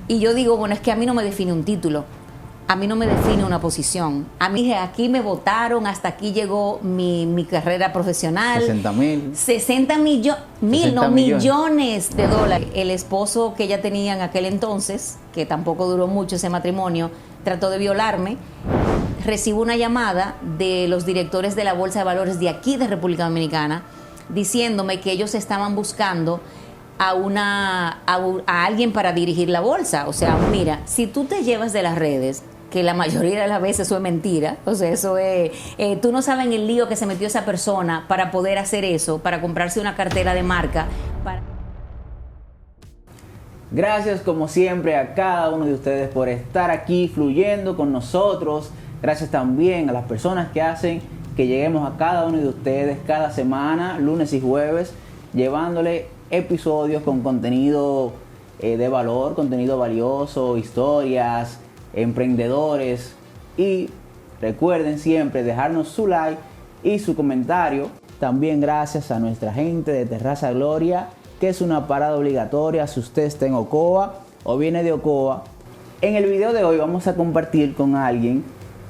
Y yo digo, bueno, es que a mí no me define un título, a mí no me define una posición. A mí aquí me votaron, hasta aquí llegó mi carrera profesional. 60.000. 60 millones, no, millones. millones de dólares. El esposo que ella tenía en aquel entonces, que tampoco duró mucho ese matrimonio, trató de violarme. Recibo una llamada de los directores de la Bolsa de Valores de aquí de República Dominicana diciéndome que ellos estaban buscando a alguien para dirigir la bolsa. O sea, mira, si tú te llevas de las redes, que la mayoría de las veces eso es mentira, o sea, eso es, tú no sabes en el lío que se metió esa persona para poder hacer eso, para comprarse una cartera de marca. Gracias como siempre a cada uno de ustedes por estar aquí fluyendo con nosotros. Gracias también a las personas que hacen que lleguemos a cada uno de ustedes cada semana, lunes y jueves, llevándole episodios con contenido de valor, contenido valioso, historias, emprendedores. Y recuerden siempre dejarnos su like y su comentario. También gracias a nuestra gente de Terraza Gloria, que es una parada obligatoria si usted está en Ocoa o viene de Ocoa. En el video de hoy vamos a compartir con alguien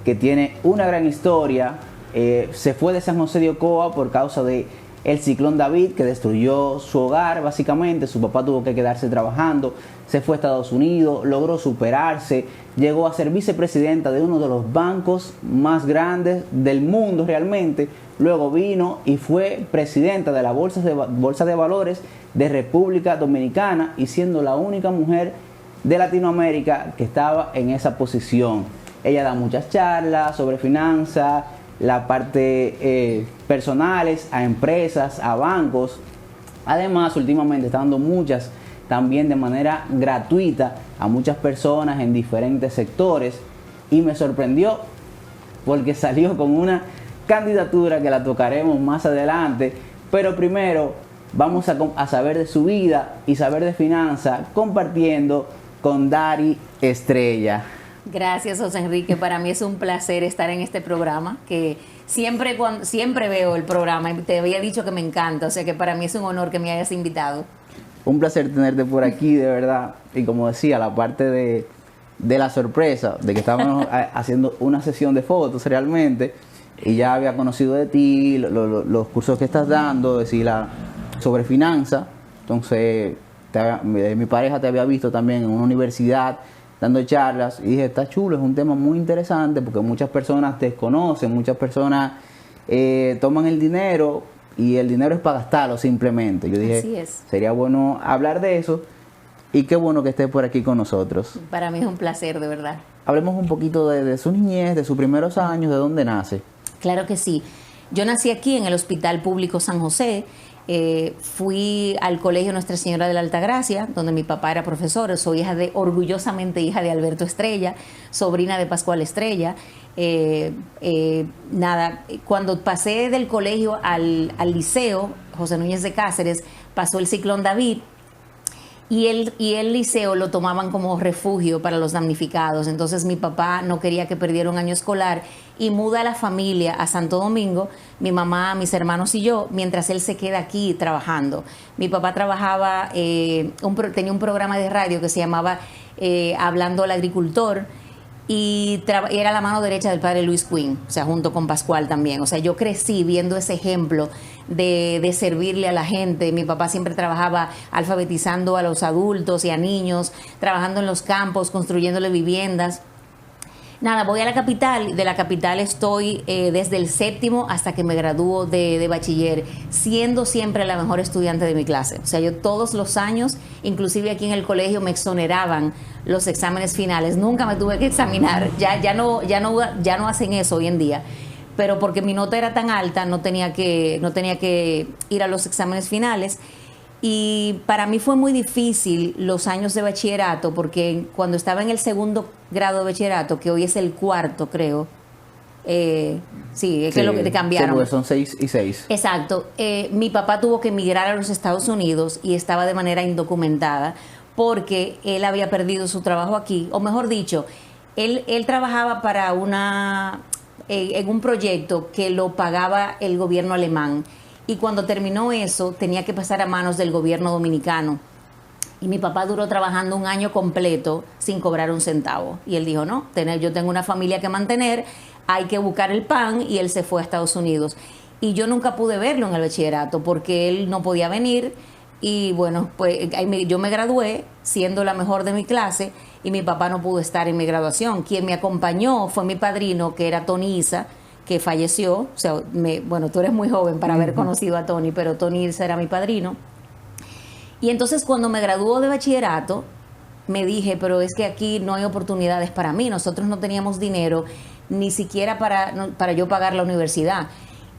que tiene una gran historia. Se fue de San José de Ocoa por causa de el ciclón David, que destruyó su hogar básicamente. Su papá tuvo que quedarse trabajando, se fue a Estados Unidos, logró superarse, llegó a ser vicepresidenta de uno de los bancos más grandes del mundo realmente. Luego vino y fue presidenta de la Bolsa de Valores de República Dominicana, y siendo la única mujer de Latinoamérica que estaba en esa posición. Ella da muchas charlas sobre finanzas, la parte personales, a empresas, a bancos. Además, últimamente está dando muchas también de manera gratuita a muchas personas en diferentes sectores, y me sorprendió porque salió con una candidatura que la tocaremos más adelante. Pero primero vamos a saber de su vida y saber de finanzas compartiendo con Dari Estrella. Gracias, José Enrique. Para mí es un placer estar en este programa, que siempre veo el programa y te había dicho que me encanta, o sea que para mí es un honor que me hayas invitado. Un placer tenerte por aquí, de verdad. Y como decía, la parte de la sorpresa, de que estábamos haciendo una sesión de fotos realmente, y ya había conocido de ti, los cursos que estás dando, decir sobre finanzas. Entonces, mi pareja te había visto también en una universidad dando charlas, y dije, está chulo, es un tema muy interesante porque muchas personas desconocen, muchas personas toman el dinero y el dinero es para gastarlo simplemente. Yo dije, sería bueno hablar de eso, y qué bueno que estés por aquí con nosotros. Para mí es un placer, de verdad. Hablemos un poquito de su niñez, de sus primeros años, de dónde nace. Claro que sí. Yo nací aquí en el Hospital Público San José. Fui al colegio Nuestra Señora de la Altagracia, donde mi papá era profesor. Soy orgullosamente hija de Alberto Estrella, sobrina de Pascual Estrella. Cuando pasé del colegio al liceo José Núñez de Cáceres, pasó el ciclón David, y el liceo lo tomaban como refugio para los damnificados. Entonces mi papá no quería que perdiera un año escolar y muda a la familia a Santo Domingo, mi mamá, mis hermanos y yo, mientras él se queda aquí trabajando. Mi papá trabajaba, tenía un programa de radio que se llamaba Hablando al Agricultor, y era la mano derecha del padre Luis Quinn, o sea, junto con Pascual también. O sea, yo crecí viendo ese ejemplo de servirle a la gente. Mi papá siempre trabajaba alfabetizando a los adultos y a niños, trabajando en los campos, construyéndole viviendas. Nada, voy a la capital. De la capital estoy desde el séptimo hasta que me gradúo de bachiller, siendo siempre la mejor estudiante de mi clase. O sea, yo todos los años, inclusive aquí en el colegio, me exoneraban los exámenes finales. Nunca me tuve que examinar. Ya no hacen eso hoy en día. Pero porque mi nota era tan alta, no tenía que ir a los exámenes finales. Y para mí fue muy difícil los años de bachillerato, porque cuando estaba en el segundo grado de bachillerato, que hoy es el cuarto, creo, sí, es que lo que te cambiaron. Sí, son 6 y 6. Exacto. Mi papá tuvo que emigrar a los Estados Unidos y estaba de manera indocumentada porque él había perdido su trabajo aquí, o mejor dicho, él trabajaba para en un proyecto que lo pagaba el gobierno alemán. Y cuando terminó eso, tenía que pasar a manos del gobierno dominicano. Y mi papá duró trabajando un año completo sin cobrar un centavo. Y él dijo, no, yo tengo una familia que mantener, hay que buscar el pan, y él se fue a Estados Unidos. Y yo nunca pude verlo en el bachillerato porque él no podía venir. Y bueno, pues yo me gradué siendo la mejor de mi clase y mi papá no pudo estar en mi graduación. Quien me acompañó fue mi padrino, que era Tony Isa, que falleció. O sea, bueno, tú eres muy joven para haber conocido a Tony, pero Tony Isa era mi padrino. Y entonces cuando me graduó de bachillerato, me dije, pero es que aquí no hay oportunidades para mí. Nosotros no teníamos dinero ni siquiera para yo pagar la universidad.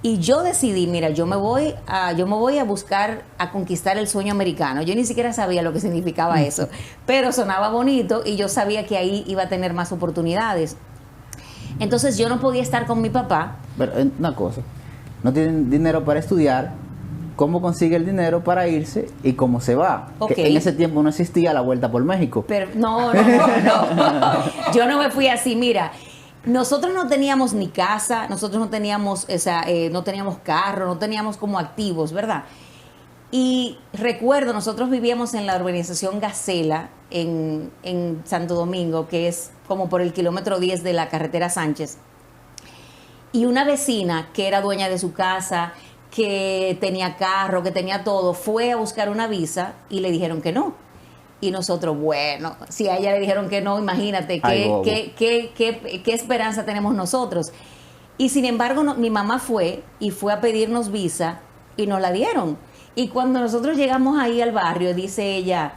Y yo decidí, mira, yo me voy a buscar, a conquistar el sueño americano. Yo ni siquiera sabía lo que significaba eso, pero sonaba bonito y yo sabía que ahí iba a tener más oportunidades. Entonces yo no podía estar con mi papá. Pero una cosa, no tienen dinero para estudiar, ¿cómo consigue el dinero para irse y cómo se va? Okay. Que en ese tiempo no existía la vuelta por México. Pero no. Yo no me fui así, mira. Nosotros no teníamos ni casa, nosotros no teníamos, no teníamos carro, no teníamos como activos, ¿verdad? Y recuerdo, nosotros vivíamos en la urbanización Gacela, en Santo Domingo, que es como por el kilómetro 10 de la carretera Sánchez. Y una vecina que era dueña de su casa, que tenía carro, que tenía todo, fue a buscar una visa y le dijeron que no. Y nosotros, bueno, si a ella le dijeron que no, imagínate qué esperanza tenemos nosotros. Y sin embargo, mi mamá fue a pedirnos visa y nos la dieron. Y cuando nosotros llegamos ahí al barrio, dice ella,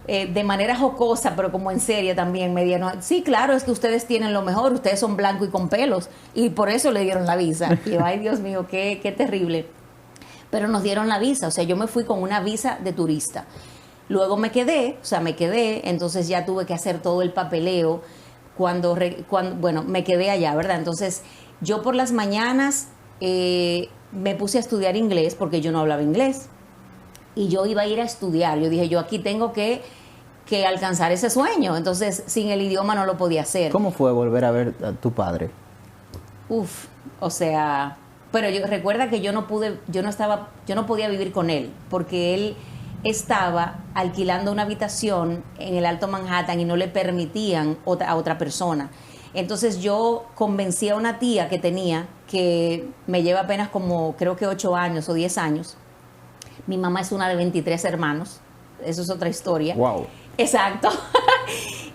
de manera jocosa, pero como en serio también, me dieron, sí, claro, es que ustedes tienen lo mejor, ustedes son blancos y con pelos, y por eso le dieron la visa. Y yo, ay, Dios mío, qué terrible. Pero nos dieron la visa, o sea, yo me fui con una visa de turista. Luego me quedé, entonces ya tuve que hacer todo el papeleo cuando me quedé allá, ¿verdad? Entonces, yo por las mañanas me puse a estudiar inglés porque yo no hablaba inglés. Y yo iba a ir a estudiar. Yo dije, yo aquí tengo que alcanzar ese sueño. Entonces, sin el idioma no lo podía hacer. ¿Cómo fue volver a ver a tu padre? Pero recuerda que yo no podía vivir con él, porque él estaba alquilando una habitación en el Alto Manhattan y no le permitían a otra persona. Entonces yo convencí a una tía que tenía, que me lleva apenas como creo que 8 años o 10 años. Mi mamá es una de 23 hermanos, eso es otra historia. Wow. Exacto.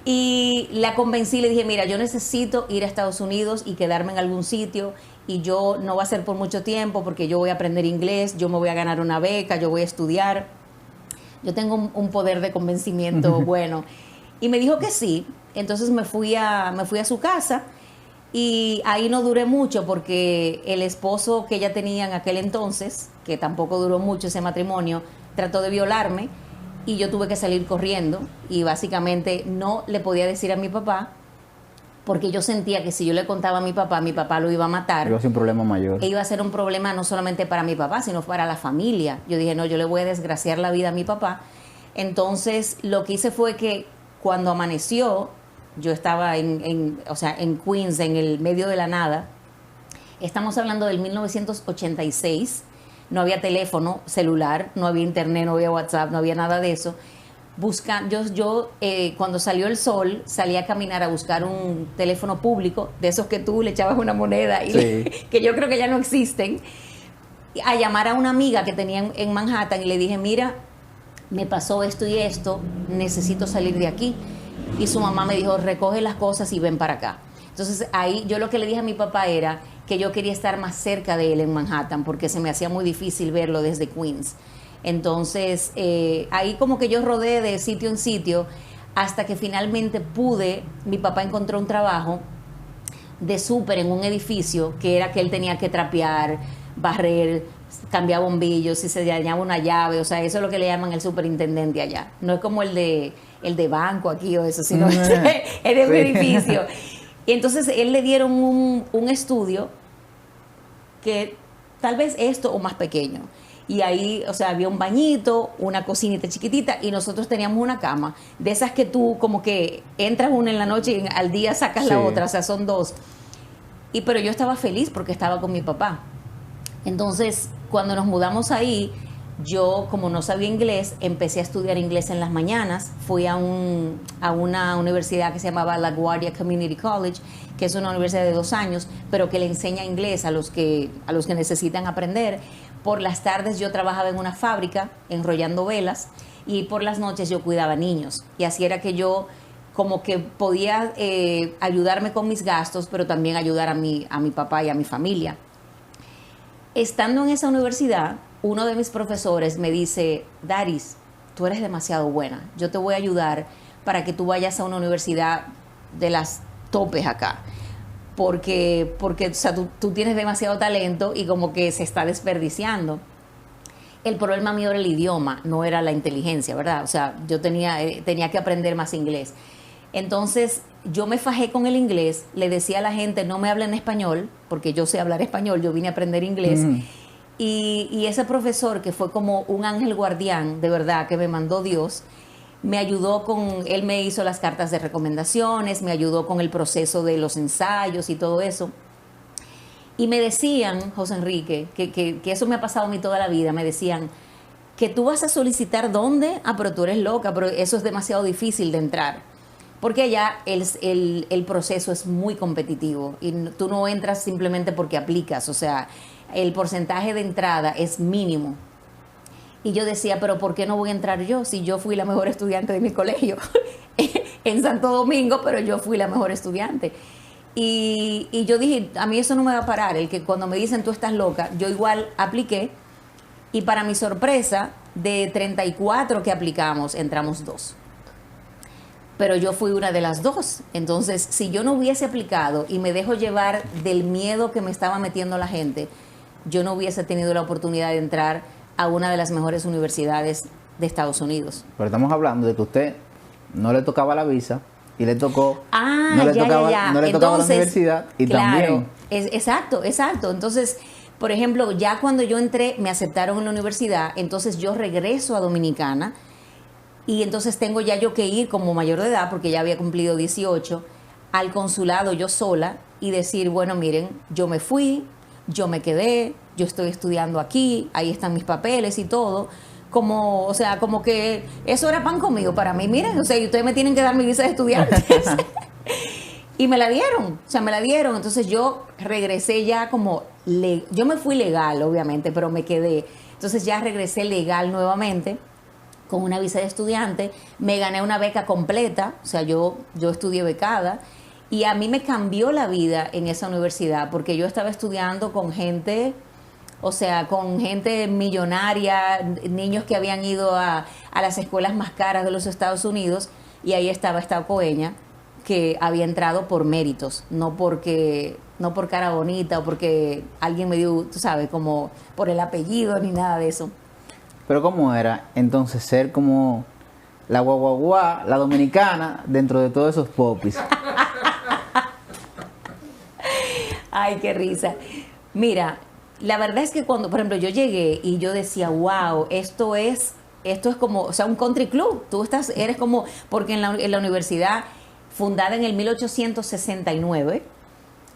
Y la convencí, le dije, mira, yo necesito ir a Estados Unidos y quedarme en algún sitio, y yo no va a ser por mucho tiempo porque yo voy a aprender inglés, yo me voy a ganar una beca, yo voy a estudiar. Yo tengo un poder de convencimiento bueno. Y me dijo que sí. Entonces me fui a su casa, y ahí no duré mucho porque el esposo que ella tenía en aquel entonces, que tampoco duró mucho ese matrimonio, trató de violarme y yo tuve que salir corriendo, y básicamente no le podía decir a mi papá porque yo sentía que si yo le contaba a mi papá lo iba a matar. Iba a ser un problema mayor. E iba a ser un problema no solamente para mi papá, sino para la familia. Yo dije, no, yo le voy a desgraciar la vida a mi papá. Entonces, lo que hice fue que cuando amaneció, yo estaba en Queens, en el medio de la nada. Estamos hablando del 1986. No había teléfono celular, no había internet, no había WhatsApp, no había nada de eso. Cuando salió el sol, salí a caminar a buscar un teléfono público, de esos que tú le echabas una moneda y sí. Que yo creo que ya no existen, a llamar a una amiga que tenía en Manhattan, y le dije, mira, me pasó esto y esto, necesito salir de aquí. Y su mamá me dijo, recoge las cosas y ven para acá. Entonces ahí yo lo que le dije a mi papá era que yo quería estar más cerca de él en Manhattan porque se me hacía muy difícil verlo desde Queens. Entonces ahí como que yo rodé de sitio en sitio hasta que finalmente mi papá encontró un trabajo de súper en un edificio, que era que él tenía que trapear, barrer, cambiar bombillos, si se dañaba una llave, o sea, eso es lo que le llaman el superintendente allá. No es como el de banco aquí o eso, sino era un edificio. Y entonces él le dieron un estudio que tal vez esto o más pequeño. Y ahí, o sea, había un bañito, una cocinita chiquitita, y nosotros teníamos una cama, de esas que tú como que entras una en la noche y al día sacas la otra, o sea, son dos. Pero yo estaba feliz porque estaba con mi papá. Entonces, cuando nos mudamos ahí, yo, como no sabía inglés, empecé a estudiar inglés en las mañanas. Fui a una universidad que se llamaba La Guardia Community College, que es una universidad de 2 años, pero que le enseña inglés a los que necesitan aprender. Por las tardes yo trabajaba en una fábrica enrollando velas y por las noches yo cuidaba niños. Y así era que yo como que podía ayudarme con mis gastos, pero también ayudar a mi papá y a mi familia. Estando en esa universidad, uno de mis profesores me dice, Daris, tú eres demasiado buena, yo te voy a ayudar para que tú vayas a una universidad de las topes acá, porque o sea, tú tienes demasiado talento y como que se está desperdiciando. El problema mío era el idioma, no era la inteligencia, ¿verdad? O sea, yo tenía que aprender más inglés. Entonces, yo me fajé con el inglés, le decía a la gente, no me hablen español, porque yo sé hablar español, yo vine a aprender inglés. Y ese profesor, que fue como un ángel guardián, de verdad, que me mandó Dios, me ayudó él me hizo las cartas de recomendaciones, me ayudó con el proceso de los ensayos y todo eso. Y me decían, José Enrique, que eso me ha pasado a mí toda la vida, me decían, que tú vas a solicitar ¿dónde? Ah, pero tú eres loca, pero eso es demasiado difícil de entrar. Porque allá el proceso es muy competitivo y tú no entras simplemente porque aplicas, o sea, el porcentaje de entrada es mínimo. Y yo decía, pero ¿por qué no voy a entrar yo si yo fui la mejor estudiante de mi colegio en Santo Domingo, pero yo fui la mejor estudiante? Y yo dije, a mí eso no me va a parar, el que cuando me dicen tú estás loca, yo igual apliqué y para mi sorpresa, de 34 que aplicamos, entramos 2. Pero yo fui una de las 2. Entonces, si yo no hubiese aplicado y me dejo llevar del miedo que me estaba metiendo la gente, yo no hubiese tenido la oportunidad de entrar a una de las mejores universidades de Estados Unidos. Pero estamos hablando de que usted no le tocaba la visa y le tocó, no le tocaba la universidad y claro, también. Exacto. Entonces, por ejemplo, ya cuando yo entré, me aceptaron en la universidad, entonces yo regreso a Dominicana. Y entonces tengo ya yo que ir como mayor de edad, porque ya había cumplido 18, al consulado yo sola y decir, bueno, miren, yo me fui, yo me quedé, yo estoy estudiando aquí, ahí están mis papeles y todo. Como, o sea, como que eso era pan comido para mí. Miren, o sea, y ustedes me tienen que dar mi visa de estudiantes. Y me la dieron, o sea, me la dieron. Entonces yo regresé ya como, yo me fui legal, obviamente, pero me quedé. Entonces ya regresé legal nuevamente, con una visa de estudiante, me gané una beca completa, o sea, yo estudié becada, y a mí me cambió la vida en esa universidad, porque yo estaba estudiando con gente, o sea, con gente millonaria, niños que habían ido a las escuelas más caras de los Estados Unidos, y ahí estaba esta coeña que había entrado por méritos, no por cara bonita o porque alguien me dio, tú sabes, como por el apellido ni nada de eso. Pero ¿cómo era entonces ser como la guaguaguá, la dominicana, dentro de todos esos popis? Ay, qué risa. Mira, la verdad es que cuando, por ejemplo, yo llegué y yo decía, wow, esto es como, o sea, un country club. Eres como, porque en la universidad, fundada en el 1869,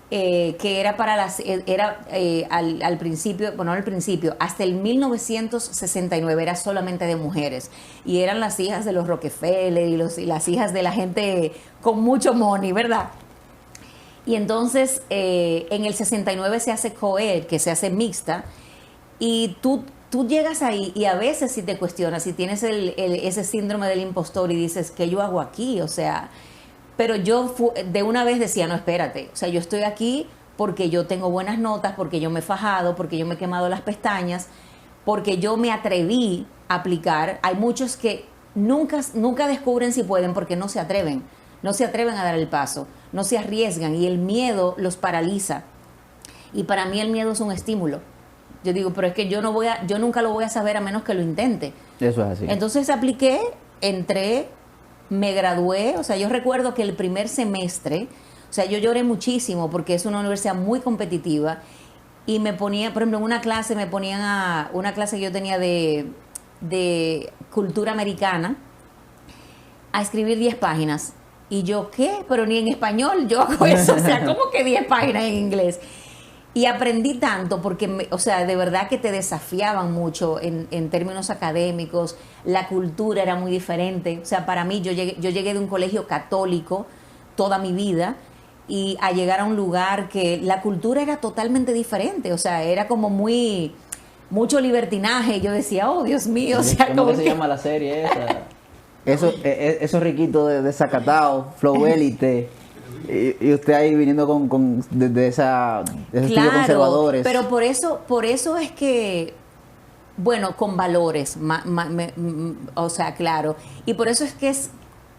que era para al principio, bueno, no al principio, hasta el 1969 era solamente de mujeres y eran las hijas de los Rockefeller y las hijas de la gente con mucho money, ¿verdad? Y entonces en el 69 se hace co-ed, que se hace mixta, y tú llegas ahí y a veces si te cuestionas, si tienes ese síndrome del impostor y dices, ¿qué yo hago aquí? O sea, pero yo de una vez decía, no, espérate, o sea, yo estoy aquí porque yo tengo buenas notas, porque yo me he fajado, porque yo me he quemado las pestañas, porque yo me atreví a aplicar. Hay muchos que nunca descubren si pueden porque no se atreven a dar el paso, no se arriesgan y el miedo los paraliza. Y para mí el miedo es un estímulo. Yo digo, pero es que yo nunca lo voy a saber a menos que lo intente. Eso es así. Entonces apliqué, entré, me gradué, o sea, yo recuerdo que el primer semestre, o sea, yo lloré muchísimo porque es una universidad muy competitiva y me ponía, por ejemplo, en una clase me ponían a una clase que yo tenía de cultura americana a escribir 10 páginas. Y yo, ¿qué? Pero ni en español yo hago eso, o sea, ¿cómo que 10 páginas en inglés? Y aprendí tanto porque, o sea, de verdad que te desafiaban mucho en términos académicos, la cultura era muy diferente. O sea, para mí yo llegué de un colegio católico toda mi vida y a llegar a un lugar que la cultura era totalmente diferente. O sea, era como mucho libertinaje. Yo decía, oh, Dios mío. O sea, ¿Cómo que se llama la serie esa? Esos riquitos de Zacatao, Flow Élite. Y usted ahí viniendo de esos estudios conservadores. Pero por eso es que, bueno, con valores, o sea, claro. Y por eso es que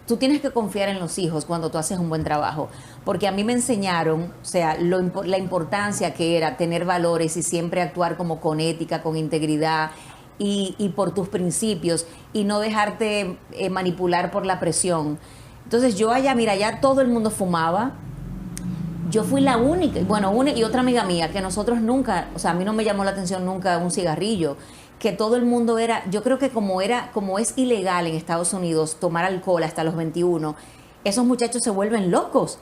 tú tienes que confiar en los hijos cuando tú haces un buen trabajo. Porque a mí me enseñaron, o sea, la importancia que era tener valores y siempre actuar como con ética, con integridad y por tus principios y no dejarte manipular por la presión. Entonces yo allá, mira, ya todo el mundo fumaba. Yo fui la única, bueno, una y otra amiga mía, que nosotros nunca, o sea, a mí no me llamó la atención nunca un cigarrillo, que todo el mundo yo creo que como es ilegal en Estados Unidos tomar alcohol hasta los 21, esos muchachos se vuelven locos.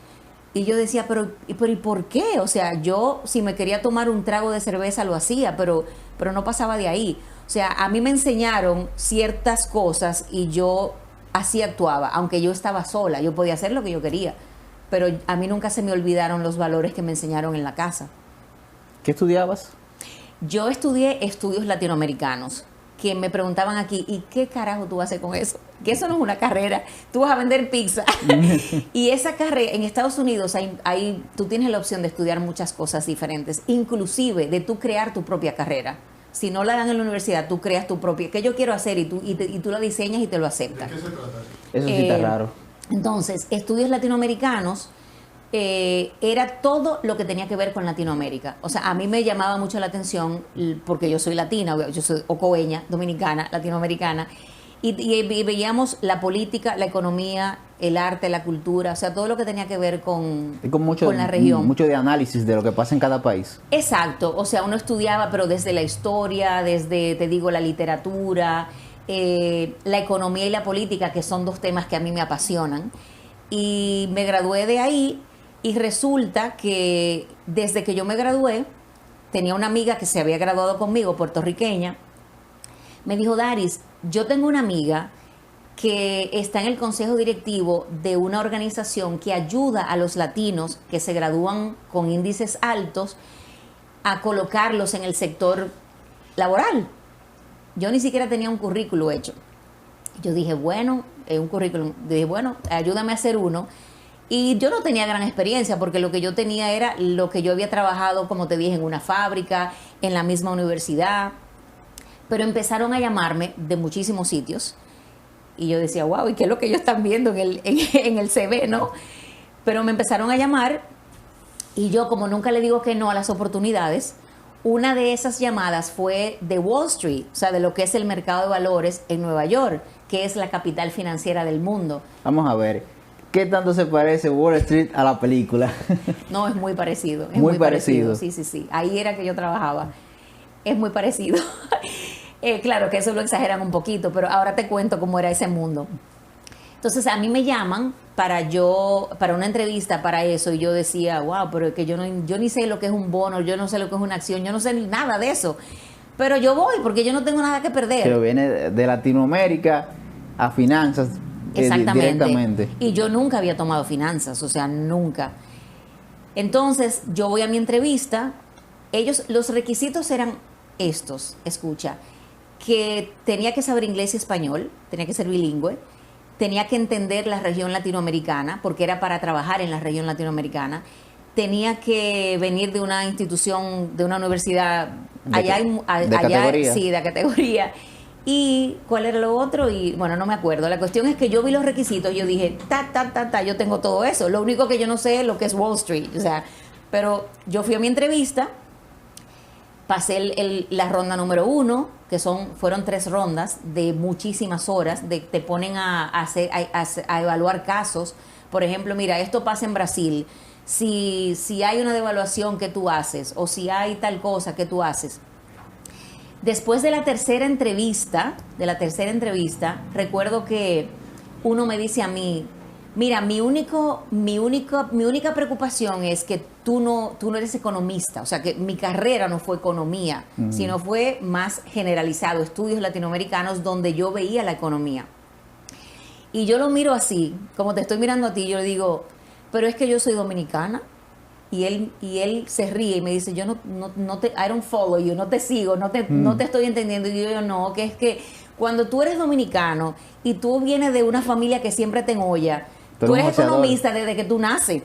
Y yo decía, pero ¿y por qué? O sea, yo si me quería tomar un trago de cerveza lo hacía, pero no pasaba de ahí. O sea, a mí me enseñaron ciertas cosas y yo así actuaba, aunque yo estaba sola, yo podía hacer lo que yo quería, pero a mí nunca se me olvidaron los valores que me enseñaron en la casa. ¿Qué estudiabas? Yo estudié estudios hay que me preguntaban aquí, ¿y qué carajo tú vas a hacer con eso? Que eso no es una carrera, tú vas a vender pizza. Y esa carrera, en Estados Unidos tú tienes la opción de estudiar muchas cosas diferentes, inclusive de tú crear tu propia carrera. Si no la dan en la universidad, tú creas tu propia. ¿Qué yo quiero hacer? Y tú la diseñas y te lo aceptan. ¿De qué se trata? Eso sí está raro. Entonces, estudios latinoamericanos era todo lo que tenía que ver con Latinoamérica. O sea, a mí me llamaba mucho la atención porque yo soy latina, yo soy ocoeña, dominicana, latinoamericana. Y veíamos la política, la economía, el arte, la cultura, o sea, todo lo que tenía que ver con la región. Mucho de análisis de lo que pasa en cada país. Exacto, o sea, uno estudiaba, pero desde la historia, desde, te digo, la literatura, la economía y la política, que son dos temas que a mí me apasionan. Y me gradué de ahí y resulta que desde que yo me gradué, tenía una amiga que se había graduado conmigo, puertorriqueña, me dijo, Daris, yo tengo una amiga que está en el consejo directivo de una organización que ayuda a los latinos que se gradúan con índices altos a colocarlos en el sector laboral. Yo ni siquiera tenía un currículo hecho. Yo dije, bueno, ayúdame a hacer uno. Y yo no tenía gran experiencia porque lo que yo tenía era lo que yo había trabajado, como te dije, en una fábrica, en la misma universidad. Pero empezaron a llamarme de muchísimos sitios. Y yo decía, wow, ¿y qué es lo que ellos están viendo en el CV, no? Pero me empezaron a llamar y yo, como nunca le digo que no a las oportunidades, una de esas llamadas fue de Wall Street, o sea, de lo que es el mercado de valores en Nueva York, que es la capital financiera del mundo. Vamos a ver, ¿qué tanto se parece Wall Street a la película? No, es muy parecido. Es muy parecido. Sí. Ahí era que yo trabajaba. Es muy parecido. Claro que eso lo exageran un poquito, pero ahora te cuento cómo era ese mundo. Entonces a mí me llaman para una entrevista para eso y yo decía, wow, pero es que yo ni sé lo que es un bono, yo no sé lo que es una acción, yo no sé nada de eso. Pero yo voy porque yo no tengo nada que perder. Pero viene de Latinoamérica a finanzas. Exactamente. Directamente. Y yo nunca había tomado finanzas, o sea, nunca. Entonces yo voy a mi entrevista, los requisitos eran estos, escucha, que tenía que saber inglés y español, tenía que ser bilingüe, tenía que entender la región latinoamericana, porque era para trabajar en la región latinoamericana, tenía que venir de una institución, de una universidad, de categoría. Sí, de categoría. ¿Y cuál era lo otro? Y bueno, no me acuerdo. La cuestión es que yo vi los requisitos y yo dije, yo tengo todo eso. Lo único que yo no sé es lo que es Wall Street. O sea, pero yo fui a mi entrevista, pasé la ronda número 1, que fueron 3 rondas de muchísimas horas, te ponen a evaluar casos. Por ejemplo, mira, esto pasa en Brasil. Si hay una devaluación, ¿qué tú haces? O si hay tal cosa, ¿qué tú haces? Después de la tercera entrevista, recuerdo que uno me dice a mí, Mira, mi única preocupación es que tú no eres economista, o sea que mi carrera no fue economía, sino fue más generalizado, estudios latinoamericanos donde yo veía la economía. Y yo lo miro así, como te estoy mirando a ti, yo le digo, pero es que yo soy dominicana. Y él se ríe y me dice, yo no te, I don't follow you, no te sigo, no te estoy entendiendo. Y yo no, que es que cuando tú eres dominicano y tú vienes de una familia que siempre te engolla, tú eres economista desde que tú naces.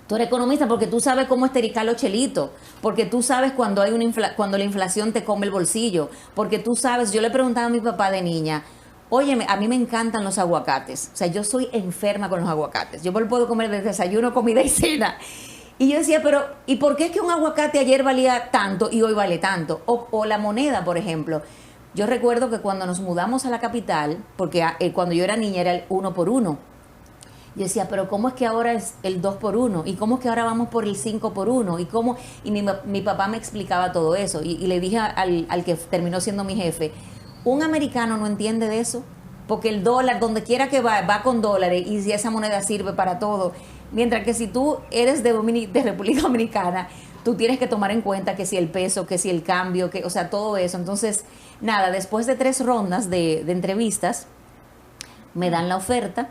Tú eres economista porque tú sabes cómo estericar los chelitos, porque tú sabes cuando hay cuando la inflación te come el bolsillo, porque tú sabes, yo le preguntaba a mi papá de niña, óyeme, a mí me encantan los aguacates, o sea, yo soy enferma con los aguacates, yo me lo puedo comer de desayuno, comida y cena. Y yo decía, pero ¿y por qué es que un aguacate ayer valía tanto y hoy vale tanto? O la moneda, por ejemplo. Yo recuerdo que cuando nos mudamos a la capital, porque cuando yo era niña era el 1 por 1. Yo decía, pero ¿cómo es que ahora es el 2 por 1? ¿Y cómo es que ahora vamos por el 5 por 1? Y mi papá me explicaba todo eso. Y le dije al que terminó siendo mi jefe, un americano no entiende de eso, porque el dólar, donde quiera que va con dólares, y si esa moneda sirve para todo. Mientras que si tú eres de República Dominicana, tú tienes que tomar en cuenta que si el peso, que si el cambio, o sea, todo eso. Entonces, nada, después de 3 rondas de entrevistas, me dan la oferta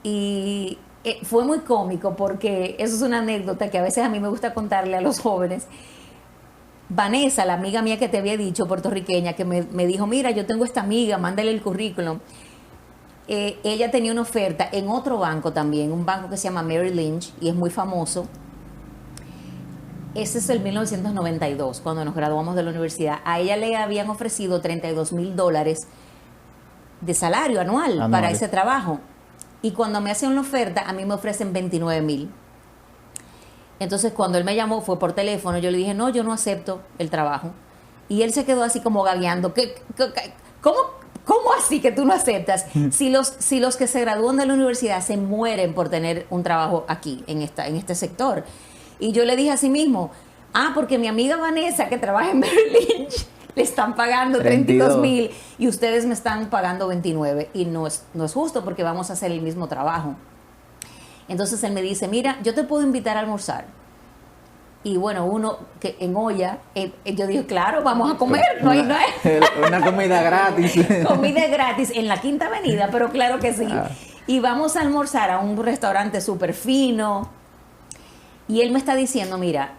y fue muy cómico porque eso es una anécdota que a veces a mí me gusta contarle a los jóvenes. Vanessa, la amiga mía que te había dicho, puertorriqueña, que me dijo, mira, yo tengo esta amiga, mándale el currículum. Ella tenía una oferta en otro banco también, un banco que se llama Merrill Lynch y es muy famoso. Ese es el 1992, cuando nos graduamos de la universidad. A ella le habían ofrecido $32,000 de salario anual para ese trabajo. Y cuando me hacen una oferta, a mí me ofrecen 29,000. Entonces, cuando él me llamó, fue por teléfono, yo le dije, no, yo no acepto el trabajo. Y él se quedó así como gagueando. ¿Cómo así que tú no aceptas? Si los que se gradúan de la universidad se mueren por tener un trabajo aquí, en este sector. Y yo le dije así mismo, porque mi amiga Vanessa, que trabaja en Merrill Lynch, le están pagando 32,000 y ustedes me están pagando 29. Y no es justo porque vamos a hacer el mismo trabajo. Entonces él me dice, mira, yo te puedo invitar a almorzar. Y bueno, uno que en olla, yo dije, claro, vamos a comer. No hay. Una comida gratis. Comida gratis en la Quinta Avenida, pero claro que sí. Y vamos a almorzar a un restaurante súper fino. Y él me está diciendo, mira,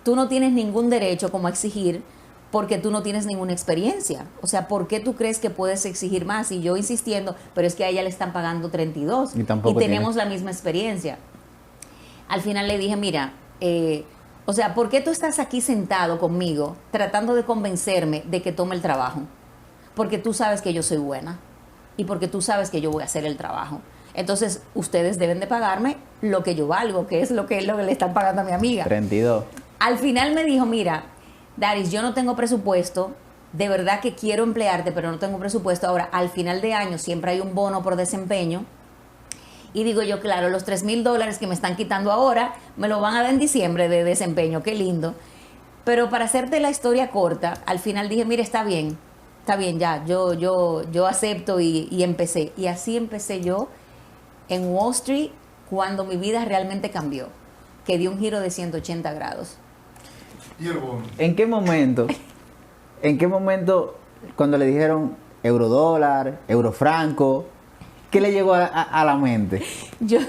tú no tienes ningún derecho como a exigir porque tú no tienes ninguna experiencia. O sea, ¿por qué tú crees que puedes exigir más? Y yo insistiendo, pero es que a ella le están pagando 32 y tenemos la misma experiencia. Al final le dije, mira, o sea, ¿por qué tú estás aquí sentado conmigo tratando de convencerme de que tome el trabajo? Porque tú sabes que yo soy buena y porque tú sabes que yo voy a hacer el trabajo. Entonces, ustedes deben de pagarme lo que yo valgo, que es lo que le están pagando a mi amiga. 32. Al final me dijo, mira, Daris, yo no tengo presupuesto, de verdad que quiero emplearte, pero no tengo presupuesto. Ahora, al final de año siempre hay un bono por desempeño. Y digo yo, claro, los $3,000 que me están quitando ahora, me lo van a dar en diciembre de desempeño, qué lindo. Pero para hacerte la historia corta, al final dije, mire, está bien ya, yo acepto y empecé. Y así empecé yo en Wall Street cuando mi vida realmente cambió, que dio un giro de 180 grados. ¿Y el bono? ¿En qué momento, cuando le dijeron eurodólar, eurofranco, qué le llegó a la mente? Yo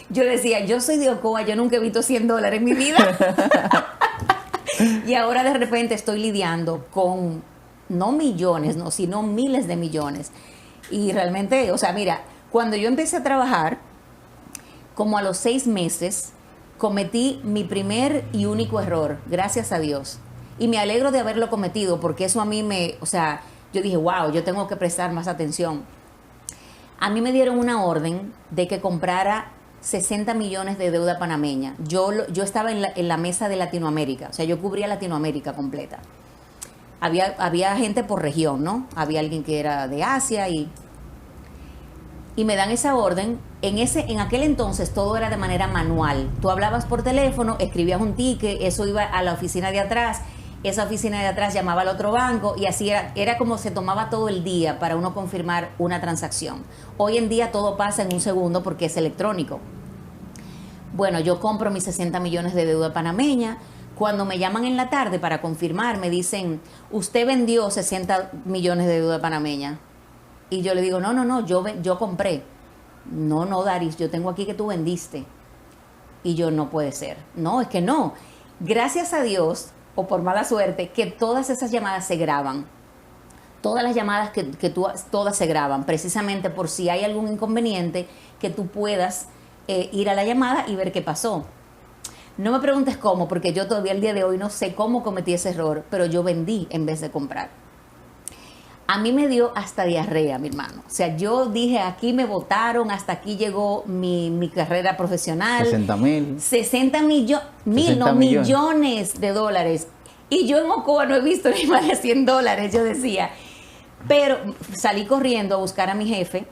decía, yo soy de Ocoa, yo nunca he visto $100 en mi vida. Y ahora de repente estoy lidiando con, no millones, no, sino miles de millones. Y realmente, o sea, mira, cuando yo empecé a trabajar, como a los 6 meses, cometí mi primer y único error, gracias a Dios. Y me alegro de haberlo cometido, porque eso a mí o sea, yo dije, wow, yo tengo que prestar más atención. A mí me dieron una orden de que comprara 60 millones de deuda panameña. Yo estaba en la mesa de Latinoamérica, o sea, yo cubría Latinoamérica completa. Había gente por región, ¿no? Había alguien que era de Asia y me dan esa orden. En aquel entonces todo era de manera manual. Tú hablabas por teléfono, escribías un ticket, eso iba a la oficina de atrás esa oficina de atrás llamaba al otro banco y así era como se tomaba todo el día para uno confirmar una transacción. Hoy en día todo pasa en un segundo porque es electrónico. Bueno, yo compro mis 60 millones de deuda panameña. Cuando me llaman en la tarde para confirmar, me dicen, usted vendió 60 millones de deuda panameña. Y yo le digo, no, yo compré. No, Daris, yo tengo aquí que tú vendiste. Y yo, no puede ser. No, es que no. Gracias a Dios, o por mala suerte, que todas esas llamadas se graban. Todas las llamadas todas se graban, precisamente por si hay algún inconveniente, que tú puedas ir a la llamada y ver qué pasó. No me preguntes cómo, porque yo todavía el día de hoy no sé cómo cometí ese error, pero yo vendí en vez de comprar. A mí me dio hasta diarrea, mi hermano. O sea, yo dije, aquí me votaron, hasta aquí llegó mi carrera profesional. 60 millones millones de dólares. Y yo en Ocoa no he visto ni más de $100, yo decía. Pero salí corriendo a buscar a mi jefe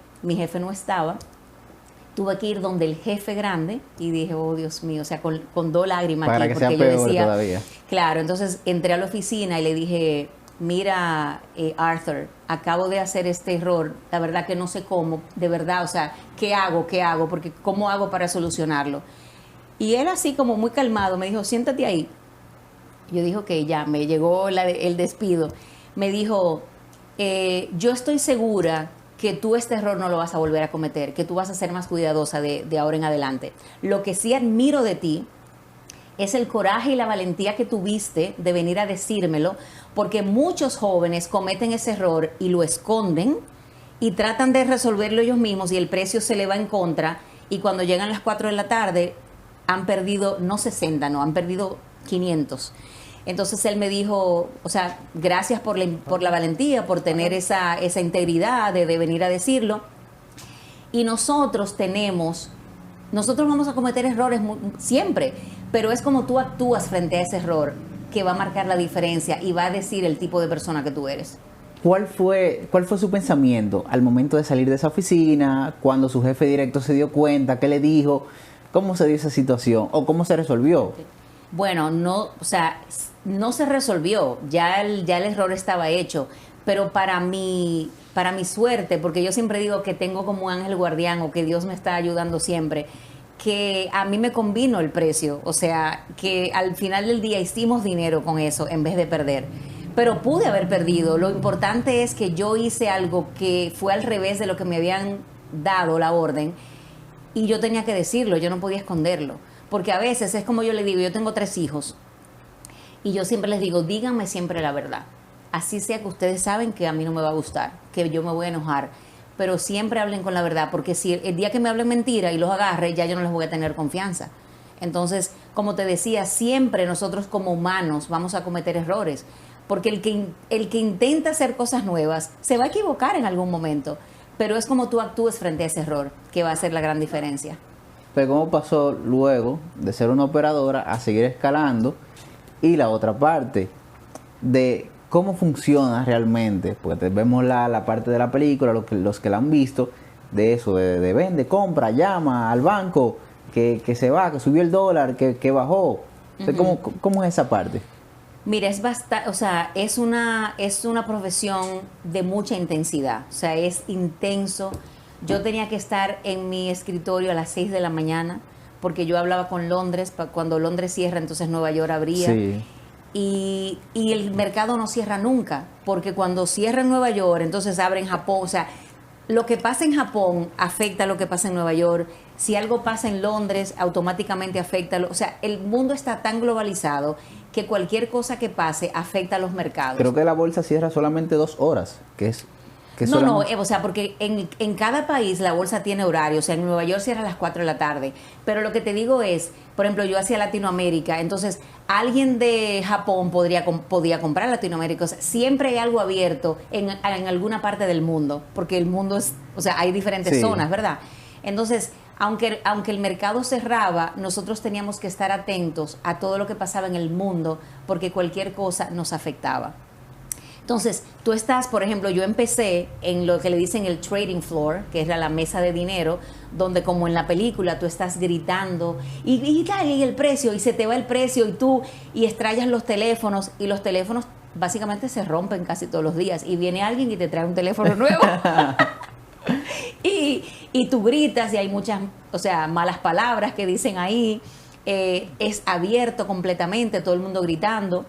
no estaba. Tuve que ir donde el jefe grande y dije, oh Dios mío, o sea, con dos lágrimas para aquí, que porque sea peor yo decía, todavía. Claro, entonces entré a la oficina y le dije, mira, Arthur, acabo de hacer este error, la verdad que no sé cómo, de verdad, o sea, ¿qué hago? Porque ¿cómo hago para solucionarlo? Y él así como muy calmado me dijo, siéntate ahí. Yo dije, ok, ya, me llegó el despido. Me dijo, yo estoy segura que tú este error no lo vas a volver a cometer, que tú vas a ser más cuidadosa de ahora en adelante. Lo que sí admiro de ti es el coraje y la valentía que tuviste de venir a decírmelo, porque muchos jóvenes cometen ese error y lo esconden y tratan de resolverlo ellos mismos y el precio se le va en contra y cuando llegan las 4 de la tarde han perdido, no 60, no, han perdido 500. Entonces él me dijo, o sea, gracias por la valentía, por tener esa integridad de venir a decirlo. Y nosotros vamos a cometer errores siempre, pero es como tú actúas frente a ese error que va a marcar la diferencia y va a decir el tipo de persona que tú eres. ¿Cuál fue su pensamiento al momento de salir de esa oficina, cuando su jefe directo se dio cuenta, qué le dijo, cómo se dio esa situación o cómo se resolvió? Bueno, no se resolvió, ya el error estaba hecho, pero para mi suerte, porque yo siempre digo que tengo como un ángel guardián o que Dios me está ayudando siempre, que a mí me convino el precio, o sea, que al final del día hicimos dinero con eso en vez de perder. Pero pude haber perdido. Lo importante es que yo hice algo que fue al revés de lo que me habían dado la orden y yo tenía que decirlo, yo no podía esconderlo. Porque a veces es como yo le digo, yo tengo 3 hijos y yo siempre les digo, díganme siempre la verdad. Así sea que ustedes saben que a mí no me va a gustar, que yo me voy a enojar, pero siempre hablen con la verdad, porque si el día que me hablen mentira y los agarre, ya yo no les voy a tener confianza. Entonces, como te decía, siempre nosotros como humanos vamos a cometer errores, porque el que intenta hacer cosas nuevas se va a equivocar en algún momento, pero es como tú actúes frente a ese error que va a hacer la gran diferencia. Pero ¿cómo pasó luego de ser una operadora a seguir escalando? Y la otra parte de cómo funciona realmente, porque vemos la parte de la película, los que la han visto, de eso, de vende, compra, llama al banco, que se va, que subió el dólar, que bajó. Entonces, ¿cómo es esa parte? Mira, es una profesión de mucha intensidad, o sea, es intenso. Yo tenía que estar en mi escritorio a las 6 de la mañana, porque yo hablaba con Londres, cuando Londres cierra, entonces Nueva York abría. Sí. Y el mercado no cierra nunca, porque cuando cierra en Nueva York, entonces abre en Japón. O sea, lo que pasa en Japón afecta a lo que pasa en Nueva York. Si algo pasa en Londres, automáticamente afecta. O sea, el mundo está tan globalizado que cualquier cosa que pase afecta a los mercados. Creo que la bolsa cierra solamente 2 horas, que es... No, o sea, porque en cada país la bolsa tiene horario, o sea, en Nueva York cierra a las 4 de la tarde, pero lo que te digo es, por ejemplo, yo hacia Latinoamérica, entonces alguien de Japón podía comprar Latinoamérica, o sea, siempre hay algo abierto en alguna parte del mundo, porque el mundo es, o sea, hay diferentes zonas, ¿verdad? Entonces, aunque el mercado cerraba, nosotros teníamos que estar atentos a todo lo que pasaba en el mundo, porque cualquier cosa nos afectaba. Entonces, tú estás, por ejemplo, yo empecé en lo que le dicen el trading floor, que es la mesa de dinero, donde como en la película tú estás gritando y el precio, y se te va el precio, y estrellas los teléfonos, y los teléfonos básicamente se rompen casi todos los días, y viene alguien y te trae un teléfono nuevo. Y tú gritas, y hay muchas, o sea, malas palabras que dicen ahí, es abierto completamente, todo el mundo gritando.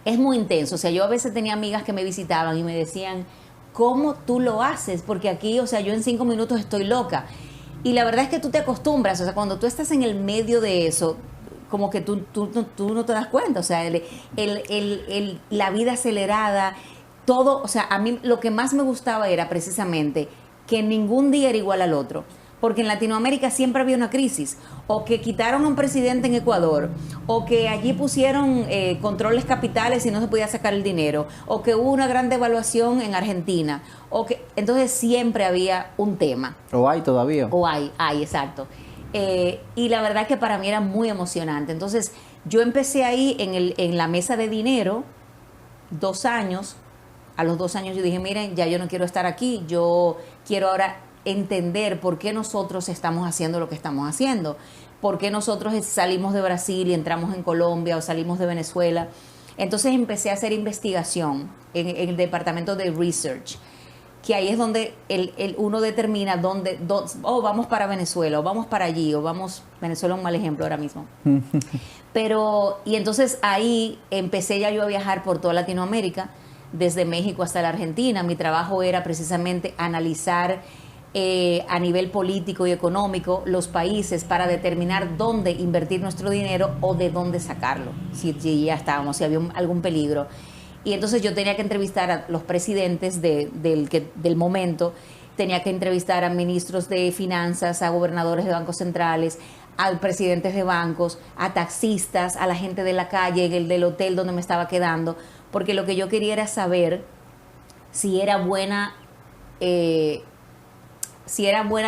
Es muy intenso. O sea, yo a veces tenía amigas que me visitaban y me decían, ¿cómo tú lo haces? Porque aquí, o sea, yo en 5 minutos estoy loca. Y la verdad es que tú te acostumbras. O sea, cuando tú estás en el medio de eso, como que tú no te das cuenta. O sea, la vida acelerada, todo. O sea, a mí lo que más me gustaba era precisamente que ningún día era igual al otro. Porque en Latinoamérica siempre había una crisis, o que quitaron a un presidente en Ecuador, o que allí pusieron controles capitales y no se podía sacar el dinero, o que hubo una gran devaluación en Argentina, entonces siempre había un tema. O hay todavía. O hay, exacto. Y la verdad que para mí era muy emocionante. Entonces yo empecé ahí en la mesa de dinero, 2 años. A los 2 años yo dije, miren, ya yo no quiero estar aquí, yo quiero ahora entender por qué nosotros estamos haciendo lo que estamos haciendo, por qué nosotros salimos de Brasil y entramos en Colombia, o salimos de Venezuela. Entonces empecé a hacer investigación en el departamento de research, que ahí es donde uno determina vamos para Venezuela, o vamos para allí, o vamos, Venezuela es un mal ejemplo ahora mismo. Y entonces ahí empecé ya yo a viajar por toda Latinoamérica, desde México hasta la Argentina. Mi trabajo era precisamente analizar a nivel político y económico los países para determinar dónde invertir nuestro dinero o de dónde sacarlo, si ya estábamos, si había algún peligro. Y entonces yo tenía que entrevistar a los presidentes del momento, tenía que entrevistar a ministros de finanzas, a gobernadores de bancos centrales, a presidentes de bancos, a taxistas, a la gente de la calle, del hotel donde me estaba quedando, porque lo que yo quería era saber si era buena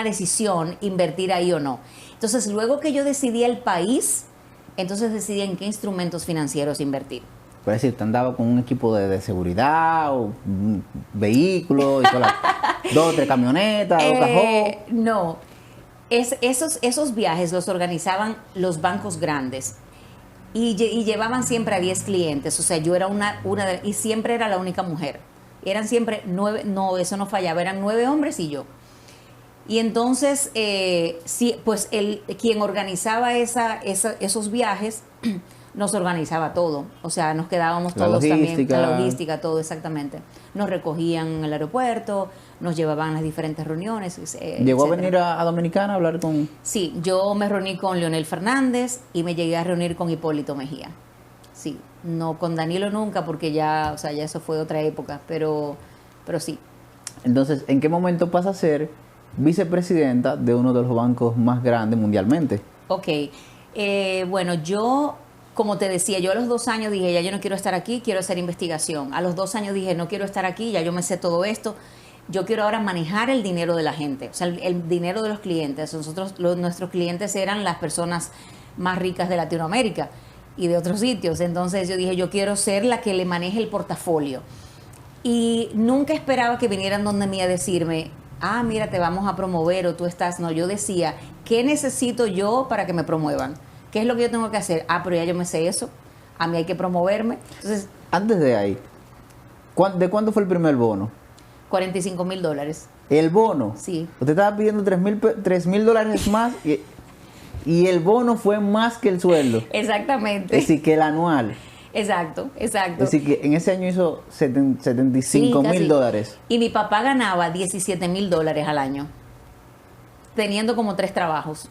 decisión invertir ahí o no. Entonces, luego que yo decidí el país, entonces decidí en qué instrumentos financieros invertir. Por decir, te andaba con un equipo de seguridad, o un vehículo, y 2 o 3 camionetas, 2 cajones. No, esos viajes los organizaban los bancos grandes y llevaban siempre a 10 clientes. O sea, yo era y siempre era la única mujer. Eran siempre 9, no, eso no fallaba, eran 9 hombres y yo. Y entonces, sí, pues quien organizaba esos viajes nos organizaba todo. O sea, nos quedábamos todos también, la logística, todo exactamente. Nos recogían en el aeropuerto, nos llevaban a las diferentes reuniones. ¿Llegó a venir a Dominicana a hablar con...? Sí, yo me reuní con Leonel Fernández y me llegué a reunir con Hipólito Mejía. Sí, no con Danilo nunca, porque ya, o sea, ya eso fue otra época, pero sí. Entonces, ¿en qué momento pasa a ser vicepresidenta de uno de los bancos más grandes mundialmente? Ok, bueno, yo, como te decía, yo a los 2 años dije, ya yo no quiero estar aquí, quiero hacer investigación. A los 2 años dije, no quiero estar aquí, ya yo me sé todo esto, yo quiero ahora manejar el dinero de la gente, o sea, el dinero de los clientes. Nuestros clientes eran las personas más ricas de Latinoamérica y de otros sitios. Entonces yo dije, yo quiero ser la que le maneje el portafolio. Y nunca esperaba que vinieran donde mí a decirme, mira, te vamos a promover, o tú estás. No, yo decía, ¿qué necesito yo para que me promuevan? ¿Qué es lo que yo tengo que hacer? Pero ya yo me sé eso, a mí hay que promoverme. Entonces, antes de ahí, ¿de cuánto fue el primer bono? $45,000. ¿El bono? Sí. Usted estaba pidiendo $3,000 más y el bono fue más que el sueldo. Exactamente. Es decir, que el anual. Exacto. Es decir, que en ese año hizo $75,000. Y mi papá ganaba $17,000 al año, teniendo como 3 trabajos.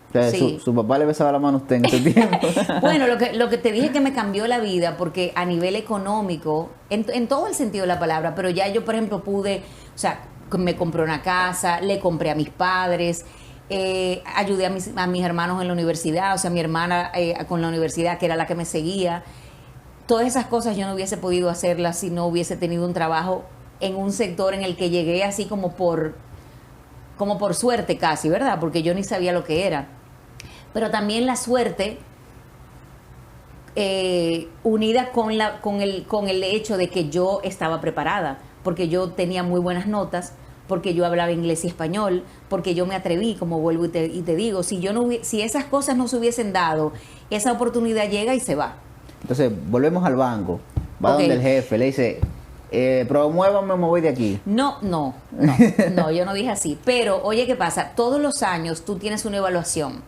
O sea, Sí. su papá le besaba la mano a usted en ese tiempo. Bueno, lo que te dije que me cambió la vida, porque a nivel económico, en todo el sentido de la palabra, pero ya yo, por ejemplo, o sea, me compré una casa, le compré a mis padres, ayudé a mis hermanos en la universidad, o sea, mi hermana con la universidad, que era la que me seguía. Todas esas cosas yo no hubiese podido hacerlas si no hubiese tenido un trabajo en un sector en el que llegué así como por suerte casi, ¿verdad? Porque yo ni sabía lo que era. Pero también la suerte unida con el hecho de que yo estaba preparada, porque yo tenía muy buenas notas, porque yo hablaba inglés y español, porque yo me atreví, como vuelvo y te digo, si esas cosas no se hubiesen dado, esa oportunidad llega y se va. Entonces, volvemos al banco. Va Ok. donde el jefe, le dice, promuévame, me voy de aquí. No, yo no dije así. Pero, oye, ¿qué pasa? Todos los años tú tienes una evaluación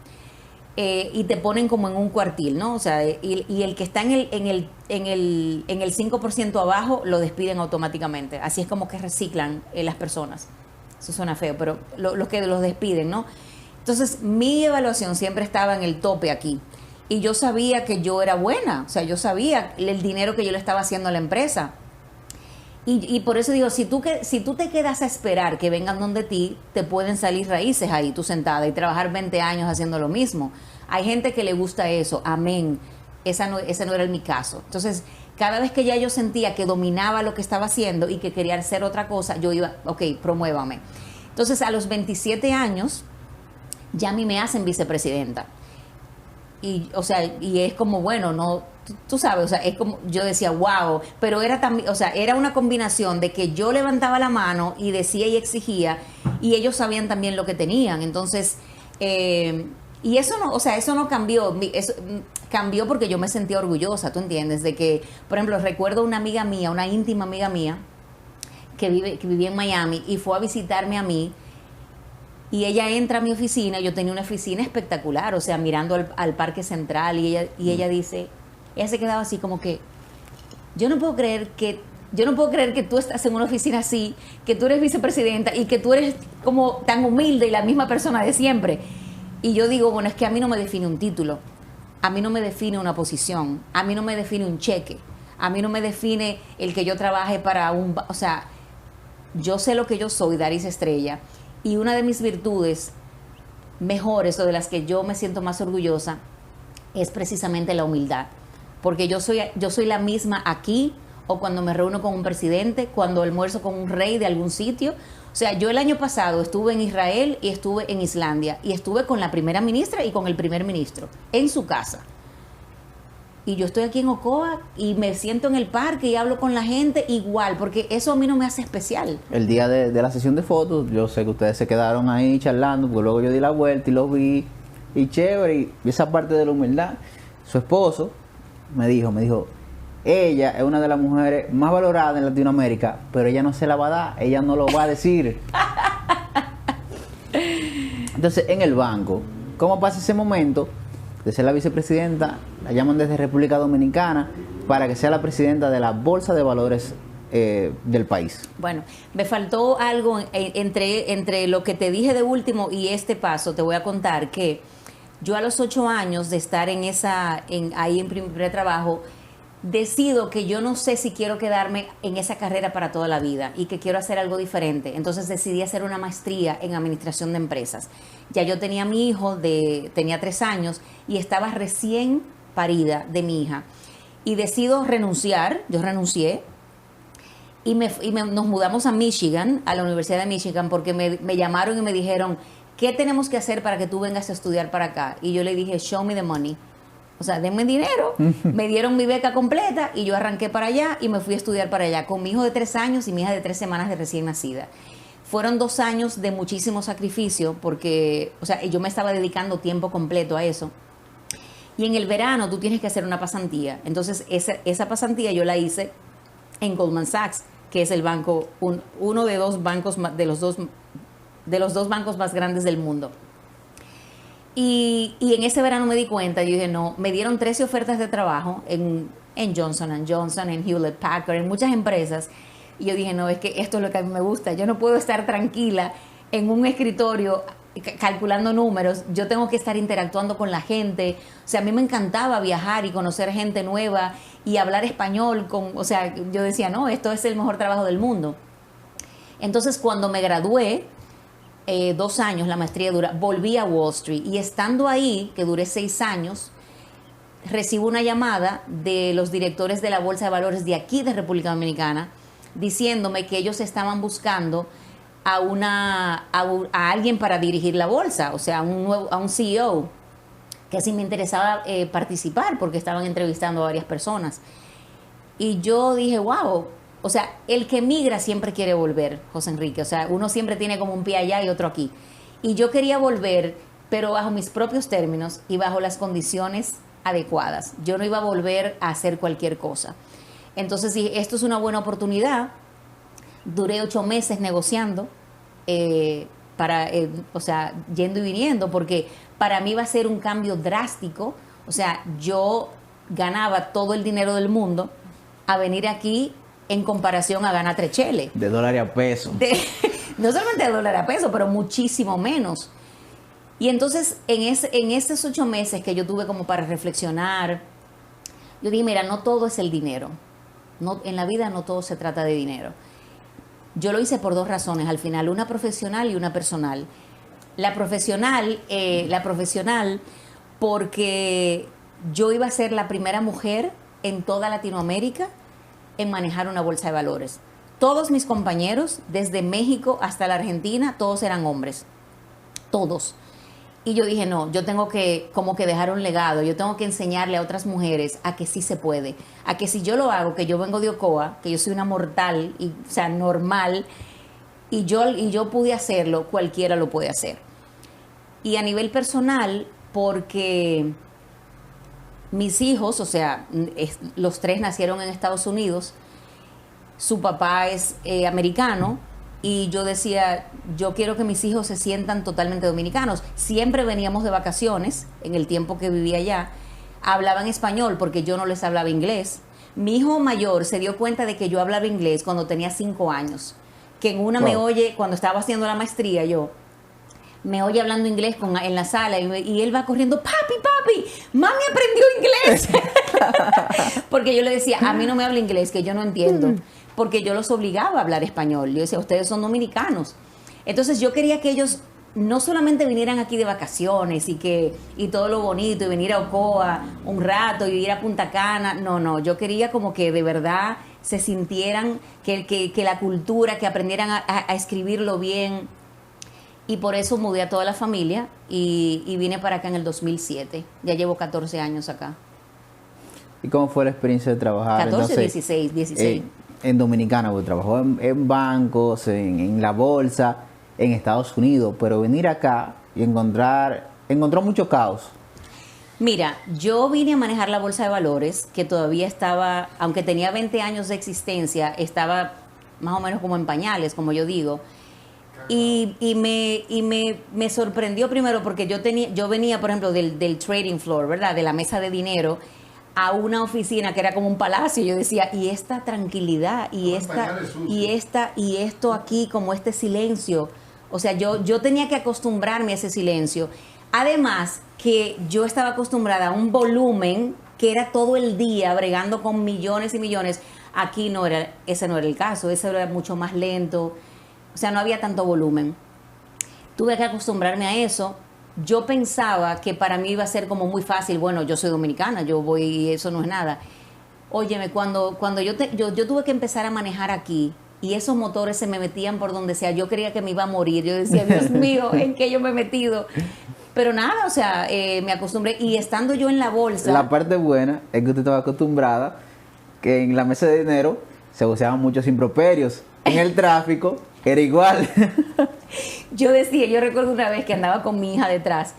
y te ponen como en un cuartil, ¿no? O sea, y el que está en el 5% abajo lo despiden automáticamente. Así es como que reciclan las personas. Eso suena feo, pero los que los despiden, ¿no? Entonces, mi evaluación siempre estaba en el tope aquí. Y yo sabía que yo era buena. O sea, yo sabía el dinero que yo le estaba haciendo a la empresa. Y por eso digo, si tú te quedas a esperar que vengan donde ti, te pueden salir raíces ahí, tú sentada, y trabajar 20 años haciendo lo mismo. Hay gente que le gusta eso, amén. Ese no era mi caso. Entonces, cada vez que ya yo sentía que dominaba lo que estaba haciendo y que quería hacer otra cosa, yo iba, ok, promuévame. Entonces, a los 27 años, ya a mí me hacen vicepresidenta. Y, o sea, y es como, bueno, no, tú sabes, o sea, es como, yo decía, wow, pero era también, o sea, era una combinación de que yo levantaba la mano y decía y exigía, y ellos sabían también lo que tenían. Entonces, y eso no, o sea, eso no cambió, eso cambió porque yo me sentía orgullosa, ¿tú entiendes? De que, por ejemplo, recuerdo una amiga mía, una íntima amiga mía, que vivía en Miami y fue a visitarme a mí. Y ella entra a mi oficina, yo tenía una oficina espectacular, o sea, mirando al Parque Central, y ella dice, ella se quedaba así como que, yo no puedo creer que tú estás en una oficina así, que tú eres vicepresidenta y que tú eres como tan humilde y la misma persona de siempre. Y yo digo, bueno, es que a mí no me define un título, a mí no me define una posición, a mí no me define un cheque, a mí no me define el que yo trabaje para o sea, yo sé lo que yo soy, Daris Estrella. Y una de mis virtudes mejores o de las que yo me siento más orgullosa es precisamente la humildad. Porque yo soy la misma aquí o cuando me reúno con un presidente, cuando almuerzo con un rey de algún sitio. O sea, yo el año pasado estuve en Israel y estuve en Islandia y estuve con la primera ministra y con el primer ministro en su casa. Y yo estoy aquí en Ocoa y me siento en el parque y hablo con la gente igual, porque eso a mí no me hace especial. El día de la sesión de fotos, yo sé que ustedes se quedaron ahí charlando, porque luego yo di la vuelta y lo vi, y chévere, y esa parte de la humildad. Su esposo me dijo, ella es una de las mujeres más valoradas en Latinoamérica, pero ella no se la va a dar, ella no lo va a decir. Entonces, en el banco, ¿cómo pasa ese momento de ser la vicepresidenta? La llaman desde República Dominicana para que sea la presidenta de la Bolsa de Valores del país. Bueno, me faltó algo entre lo que te dije de último y este paso. Te voy a contar que yo a los 8 años de estar ahí en primer trabajo, decido que yo no sé si quiero quedarme en esa carrera para toda la vida y que quiero hacer algo diferente. Entonces decidí hacer una maestría en administración de empresas. Ya yo tenía a mi hijo, tenía 3 años y estaba recién parida de mi hija. Y decido renunciar, yo renuncié y nos mudamos a Michigan, a la Universidad de Michigan, porque me llamaron y me dijeron, ¿qué tenemos que hacer para que tú vengas a estudiar para acá? Y yo le dije, show me the money. O sea, denme dinero, me dieron mi beca completa y yo arranqué para allá y me fui a estudiar para allá con mi hijo de 3 años y mi hija de 3 semanas de recién nacida. Fueron 2 años de muchísimo sacrificio porque, o sea, yo me estaba dedicando tiempo completo a eso. Y en el verano tú tienes que hacer una pasantía. Entonces, esa pasantía yo la hice en Goldman Sachs, que es el banco, uno de los dos bancos más grandes del mundo. Y en ese verano me di cuenta, yo dije, no, me dieron 13 ofertas de trabajo en Johnson & Johnson, en Hewlett Packard, en muchas empresas. Y yo dije, no, es que esto es lo que a mí me gusta. Yo no puedo estar tranquila en un escritorio calculando números. Yo tengo que estar interactuando con la gente. O sea, a mí me encantaba viajar y conocer gente nueva y hablar español. O sea, yo decía, no, esto es el mejor trabajo del mundo. Entonces, cuando me gradué, 2 años, la maestría dura, volví a Wall Street y estando ahí, que duré 6 años, recibo una llamada de los directores de la Bolsa de Valores de aquí de República Dominicana diciéndome que ellos estaban buscando a alguien para dirigir la bolsa, o sea, a un CEO, que si me interesaba participar porque estaban entrevistando a varias personas. Y yo dije, wow, o sea, el que migra siempre quiere volver, José Enrique. O sea, uno siempre tiene como un pie allá y otro aquí. Y yo quería volver, pero bajo mis propios términos y bajo las condiciones adecuadas. Yo no iba a volver a hacer cualquier cosa. Entonces dije, esto es una buena oportunidad. Duré 8 meses negociando, o sea, yendo y viniendo, porque para mí va a ser un cambio drástico. O sea, yo ganaba todo el dinero del mundo a venir aquí en comparación a ganar 3 cheles. De dólar a peso. No solamente de dólar a peso, pero muchísimo menos. Y entonces, en esos 8 meses que yo tuve como para reflexionar, yo dije, mira, no todo es el dinero. No, en la vida no todo se trata de dinero. Yo lo hice por 2 razones al final, una profesional y una personal. La profesional porque yo iba a ser la primera mujer en toda Latinoamérica en manejar una bolsa de valores. Todos mis compañeros, desde México hasta la Argentina, todos eran hombres. Todos. Y yo dije, no, yo tengo que como que dejar un legado, yo tengo que enseñarle a otras mujeres a que sí se puede, a que si yo lo hago, que yo vengo de Ocoa, que yo soy una mortal, y, o sea, normal, y yo pude hacerlo, cualquiera lo puede hacer. Y a nivel personal, porque mis hijos, o sea, los 3 nacieron en Estados Unidos, su papá es americano, y yo decía, yo quiero que mis hijos se sientan totalmente dominicanos. Siempre veníamos de vacaciones, en el tiempo que vivía allá, hablaban español porque yo no les hablaba inglés. Mi hijo mayor se dio cuenta de que yo hablaba inglés cuando tenía 5 años, que en una me oye, cuando estaba haciendo la maestría me oye hablando inglés en la sala y él va corriendo, papi, mami aprendió inglés. Porque yo le decía, a mí no me habla inglés, que yo no entiendo. Porque yo los obligaba a hablar español. Yo decía, ustedes son dominicanos. Entonces yo quería que ellos no solamente vinieran aquí de vacaciones y todo lo bonito, y venir a Ocoa un rato y ir a Punta Cana. No, yo quería como que de verdad se sintieran que la cultura, que aprendieran a escribirlo bien. Y por eso mudé a toda la familia y vine para acá en el 2007. Ya llevo 14 años acá. ¿Y cómo fue la experiencia de trabajar? 14, entonces, 16. En Dominicana, porque trabajó en bancos, en la bolsa, en Estados Unidos, pero venir acá y encontró mucho caos. Mira, yo vine a manejar la bolsa de valores, que todavía estaba, aunque tenía 20 años de existencia, estaba más o menos como en pañales, como yo digo. Y me sorprendió primero porque yo venía, por ejemplo, del trading floor, ¿verdad? De la mesa de dinero, a una oficina que era como un palacio. Yo decía, y esta tranquilidad, y esto aquí, como este silencio. O sea, yo tenía que acostumbrarme a ese silencio. Además, que yo estaba acostumbrada a un volumen que era todo el día bregando con millones y millones. Aquí ese no era el caso, ese era mucho más lento. O sea, no había tanto volumen. Tuve que acostumbrarme a eso. Yo pensaba que para mí iba a ser como muy fácil. Bueno, yo soy dominicana, yo voy y eso no es nada. Óyeme, cuando yo tuve que empezar a manejar aquí y esos motores se me metían por donde sea, yo creía que me iba a morir. Yo decía, Dios mío, ¿en qué yo me he metido? Pero nada, o sea, me acostumbré. Y estando yo en la bolsa... La parte buena es que usted estaba acostumbrada que en la mesa de dinero se usaban muchos improperios. En el tráfico era igual. Yo recuerdo una vez que andaba con mi hija detrás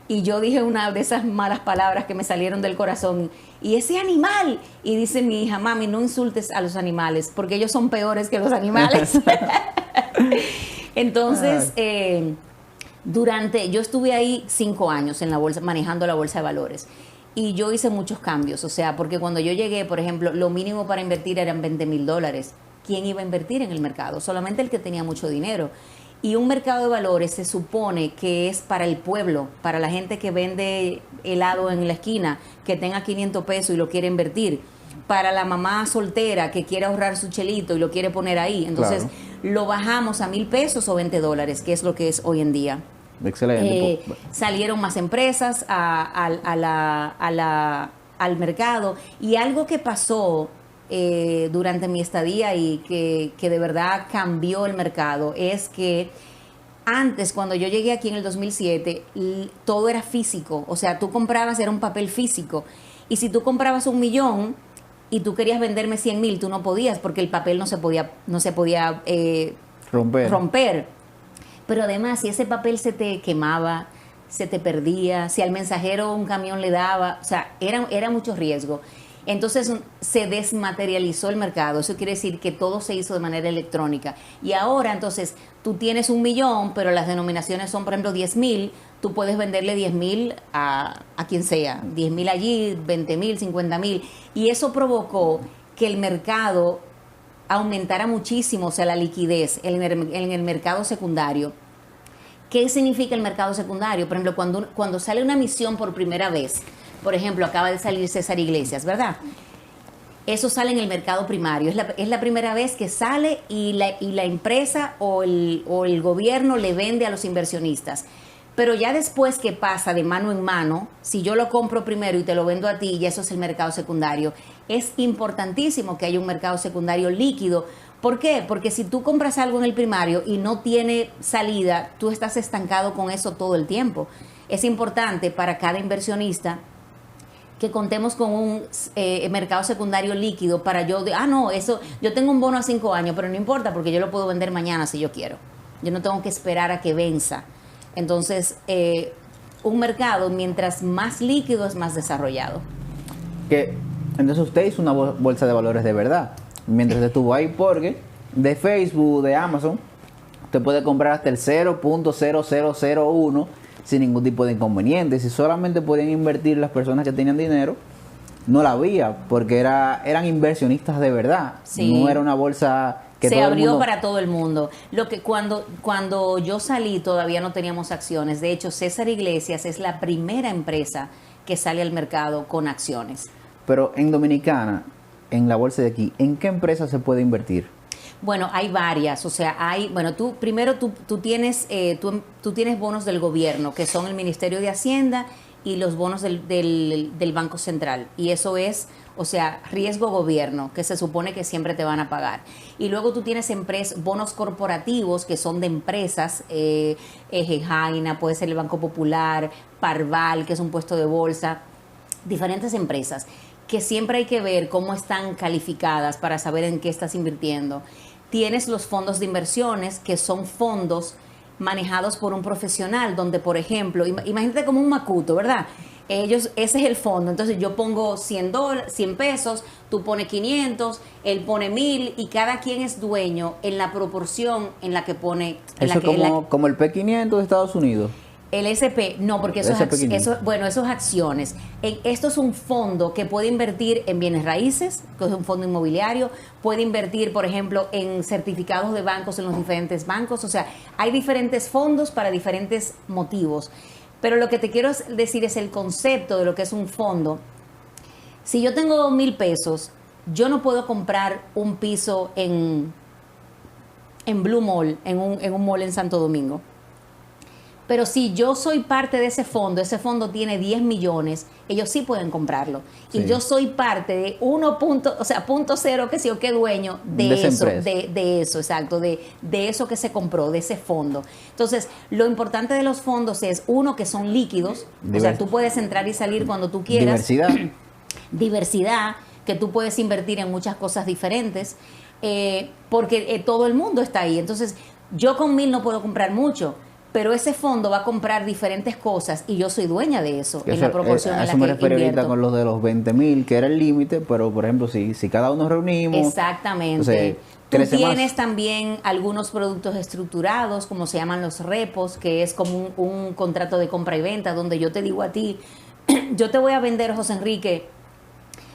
y yo dije una de esas malas palabras que me salieron del corazón. Y ese animal. Y dice mi hija, mami, no insultes a los animales porque ellos son peores que los animales. Entonces, yo estuve ahí 5 años en la bolsa, manejando la bolsa de valores. Y yo hice muchos cambios. O sea, porque cuando yo llegué, por ejemplo, lo mínimo para invertir eran $20,000. ¿Quién iba a invertir en el mercado? Solamente el que tenía mucho dinero. Y un mercado de valores se supone que es para el pueblo, para la gente que vende helado en la esquina, que tenga 500 pesos y lo quiere invertir, para la mamá soltera que quiere ahorrar su chelito y lo quiere poner ahí. Entonces, lo bajamos a $1,000 o $20, que es lo que es hoy en día. Excelente. Salieron más empresas al mercado, y algo que pasó durante mi estadía y que de verdad cambió el mercado es que antes, cuando yo llegué aquí en el 2007, todo era físico. O sea, tú comprabas, era un papel físico, y si tú comprabas 1 millón, y tú querías venderme 100,000, tú no podías porque el papel no se podía romper. Pero además, si ese papel se te quemaba, se te perdía, si al mensajero un camión le daba, o sea, era mucho riesgo. Entonces se desmaterializó el mercado. Eso quiere decir que todo se hizo de manera electrónica. Y ahora, entonces, tú tienes 1,000,000, pero las denominaciones son, por ejemplo, 10,000. Tú puedes venderle 10,000 a quien sea. 10,000 allí, 20,000, 50,000. Y eso provocó que el mercado aumentara muchísimo, o sea, la liquidez en el mercado secundario. ¿Qué significa el mercado secundario? Por ejemplo, cuando sale una emisión por primera vez, por ejemplo, acaba de salir César Iglesias, ¿verdad? Eso sale en el mercado primario. Es la primera vez que sale y la empresa o el gobierno le vende a los inversionistas. Pero ya después que pasa de mano en mano, si yo lo compro primero y te lo vendo a ti, ya eso es el mercado secundario. Es importantísimo que haya un mercado secundario líquido. ¿Por qué? Porque si tú compras algo en el primario y no tiene salida, tú estás estancado con eso todo el tiempo. Es importante para cada inversionista que contemos con un mercado secundario líquido para yo tengo un bono a 5 años, pero no importa porque yo lo puedo vender mañana si yo quiero. Yo no tengo que esperar a que venza. Entonces, un mercado, mientras más líquido, es más desarrollado. Entonces usted hizo una bolsa de valores de verdad, mientras estuvo ahí, porque de Facebook, de Amazon, usted puede comprar hasta el 0.0001 sin ningún tipo de inconveniente. Si solamente podían invertir las personas que tenían dinero, no la había, porque eran inversionistas de verdad. Sí. No era una bolsa que se abrió para todo el mundo. Lo que cuando yo salí todavía no teníamos acciones. De hecho, César Iglesias es la primera empresa que sale al mercado con acciones. Pero en Dominicana, en la bolsa de aquí, ¿en qué empresa se puede invertir? Bueno, hay varias, o sea, tú tienes bonos del gobierno, que son el Ministerio de Hacienda y los bonos del Banco Central. Y eso es, o sea, riesgo gobierno, que se supone que siempre te van a pagar. Y luego tú tienes bonos corporativos, que son de empresas, Eje Jaina, puede ser el Banco Popular, Parval, que es un puesto de bolsa, diferentes empresas, que siempre hay que ver cómo están calificadas para saber en qué estás invirtiendo. Tienes los fondos de inversiones, que son fondos manejados por un profesional, donde, por ejemplo, imagínate como un macuto, ¿verdad? Ese es el fondo. Entonces yo pongo 100 pesos, tú pones 500, él pone 1,000 y cada quien es dueño en la proporción en la que pone. Como el P500 de Estados Unidos. El SP, no, porque eso es acciones. Esto es un fondo que puede invertir en bienes raíces, que es un fondo inmobiliario, puede invertir, por ejemplo, en certificados de bancos en los diferentes bancos. O sea, hay diferentes fondos para diferentes motivos. Pero lo que te quiero decir es el concepto de lo que es un fondo. Si yo tengo 1,000 pesos, yo no puedo comprar un piso en Blue Mall, en un mall en Santo Domingo. Pero si yo soy parte de ese fondo tiene 10 millones, ellos sí pueden comprarlo. Sí. Y yo soy parte de 0.0, que sé yo, qué dueño de eso, exacto, de eso que se compró, de ese fondo. Entonces, lo importante de los fondos es, uno, que son líquidos, o sea, tú puedes entrar y salir cuando tú quieras. Diversidad, que tú puedes invertir en muchas cosas diferentes, porque todo el mundo está ahí. Entonces, yo con 1,000 no puedo comprar mucho, pero ese fondo va a comprar diferentes cosas y yo soy dueña de eso, en la proporción en la que invierto. Eso me refiero ahorita con los de los 20,000, que era el límite, pero por ejemplo, si cada uno reunimos... Exactamente. Tú tienes también algunos productos estructurados, como se llaman los repos, que es como un contrato de compra y venta, donde yo te digo a ti, yo te voy a vender, José Enrique,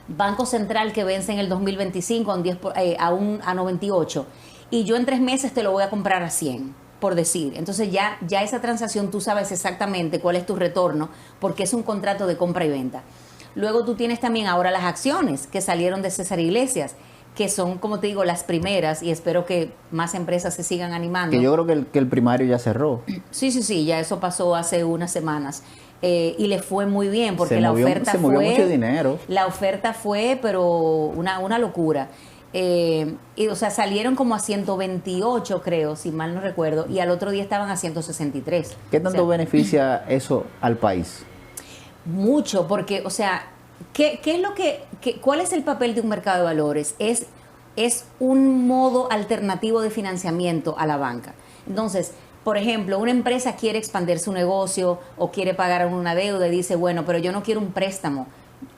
Banco Central que vence en el 2025 a 98, y yo en 3 meses te lo voy a comprar a 100. Por decir. Entonces ya esa transacción tú sabes exactamente cuál es tu retorno, porque es un contrato de compra y venta. Luego tú tienes también ahora las acciones que salieron de César Iglesias, que son, como te digo, las primeras, y espero que más empresas se sigan animando. Que yo creo que el primario ya cerró. Sí, ya eso pasó hace unas semanas. Y le fue muy bien, porque se movió mucho dinero. La oferta fue, pero una locura. O sea, salieron como a 128, creo, si mal no recuerdo, y al otro día estaban a 163. ¿Qué tanto beneficia eso al país? Mucho, porque, o sea, ¿qué es lo cuál es el papel de un mercado de valores? Es un modo alternativo de financiamiento a la banca. Entonces, por ejemplo, una empresa quiere expandir su negocio o quiere pagar una deuda y dice, bueno, pero yo no quiero un préstamo.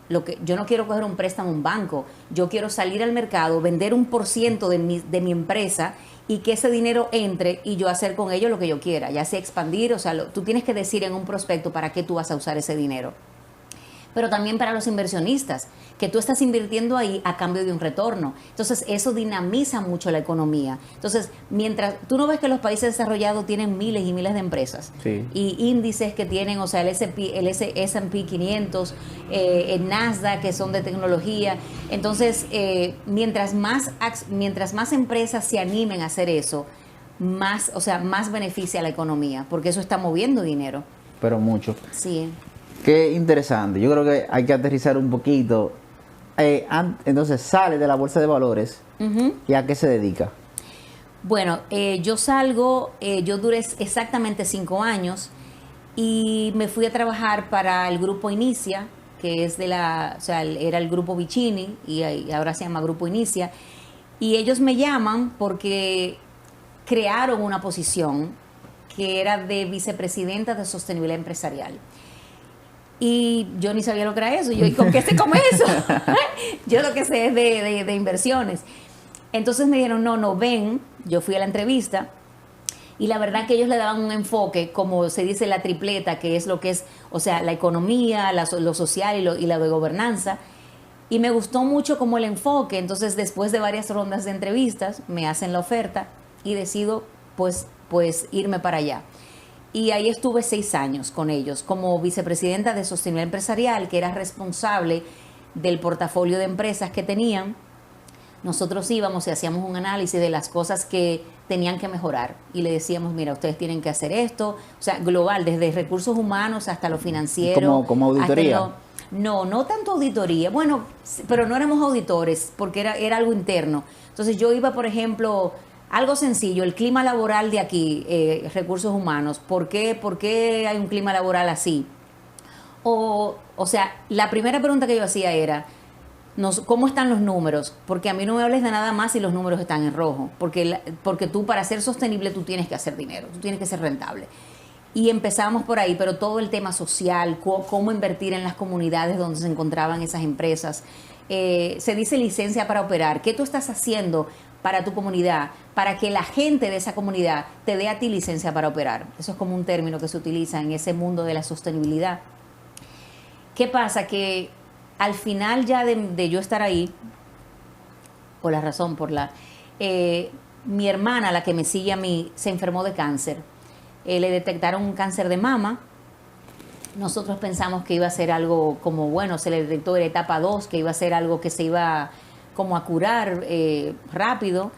Yo no quiero coger un préstamo a un banco. Yo quiero salir al mercado, vender 1% de mi empresa y que ese dinero entre y yo hacer con ello lo que yo quiera, ya sea expandir, o sea, tú tienes que decir en un prospecto para qué tú vas a usar ese dinero. Pero también para los inversionistas, que tú estás invirtiendo ahí a cambio de un retorno. Entonces, eso dinamiza mucho la economía. Entonces, mientras tú no ves que los países desarrollados tienen miles y miles de empresas Sí. y índices que tienen, o sea, el S&P 500, el Nasdaq, que son de tecnología. Entonces, mientras más empresas se animen a hacer eso, más beneficia a la economía, porque eso está moviendo dinero. Pero mucho. Sí. Qué interesante. Yo creo que hay que aterrizar un poquito. Entonces, sale de la bolsa de valores. Uh-huh. ¿Y a qué se dedica? Bueno, yo yo duré exactamente 5 años y me fui a trabajar para el grupo Inicia, que es era el grupo Vicini y ahora se llama Grupo Inicia. Y ellos me llaman porque crearon una posición que era de vicepresidenta de sostenibilidad empresarial. Y yo ni sabía lo que era eso. Yo, ¿y con qué se come eso? Yo lo que sé es de inversiones. Entonces me dijeron, no, ven. Yo fui a la entrevista y la verdad que ellos le daban un enfoque, como se dice, la tripleta, que es, o sea, la economía, lo social y la de gobernanza. Y me gustó mucho como el enfoque. Entonces, después de varias rondas de entrevistas, me hacen la oferta y decido, pues irme para allá. Y ahí estuve 6 años con ellos como vicepresidenta de Sostenibilidad Empresarial, que era responsable del portafolio de empresas que tenían. Nosotros íbamos y hacíamos un análisis de las cosas que tenían que mejorar. Y le decíamos, mira, ustedes tienen que hacer esto. O sea, global, desde recursos humanos hasta lo financiero. ¿Como auditoría? No tanto auditoría. Bueno, pero no éramos auditores porque era algo interno. Entonces yo iba, por ejemplo... Algo sencillo, el clima laboral de aquí, recursos humanos, ¿por qué hay un clima laboral así? O sea, la primera pregunta que yo hacía era, ¿cómo están los números? Porque a mí no me hables de nada más si los números están en rojo, porque tú para ser sostenible tú tienes que hacer dinero, tú tienes que ser rentable. Y empezamos por ahí, pero todo el tema social, cómo invertir en las comunidades donde se encontraban esas empresas. Se dice licencia para operar. ¿Qué tú estás haciendo para tu comunidad, para que la gente de esa comunidad te dé a ti licencia para operar? Eso es como un término que se utiliza en ese mundo de la sostenibilidad. ¿Qué pasa? Que al final ya de yo estar ahí, mi hermana, la que me sigue a mí, se enfermó de cáncer. Le detectaron un cáncer de mama. Nosotros pensamos que iba a ser algo como, bueno, se le detectó en etapa 2, que iba a ser algo que se iba como a curar rápido,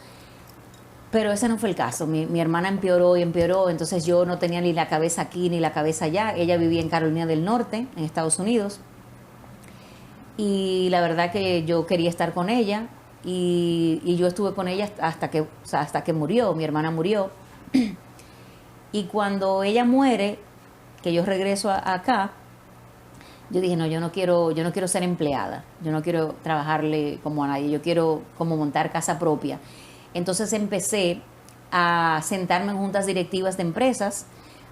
pero ese no fue el caso. Mi hermana empeoró y empeoró, entonces yo no tenía ni la cabeza aquí ni la cabeza allá. Ella vivía en Carolina del Norte, en Estados Unidos, y la verdad que yo quería estar con ella, y yo estuve con ella hasta que murió. Mi hermana murió, y cuando ella muere, que yo regreso acá, yo dije, no, yo no quiero ser empleada, yo no quiero trabajarle como a nadie, yo quiero como montar casa propia. Entonces empecé a sentarme en juntas directivas de empresas,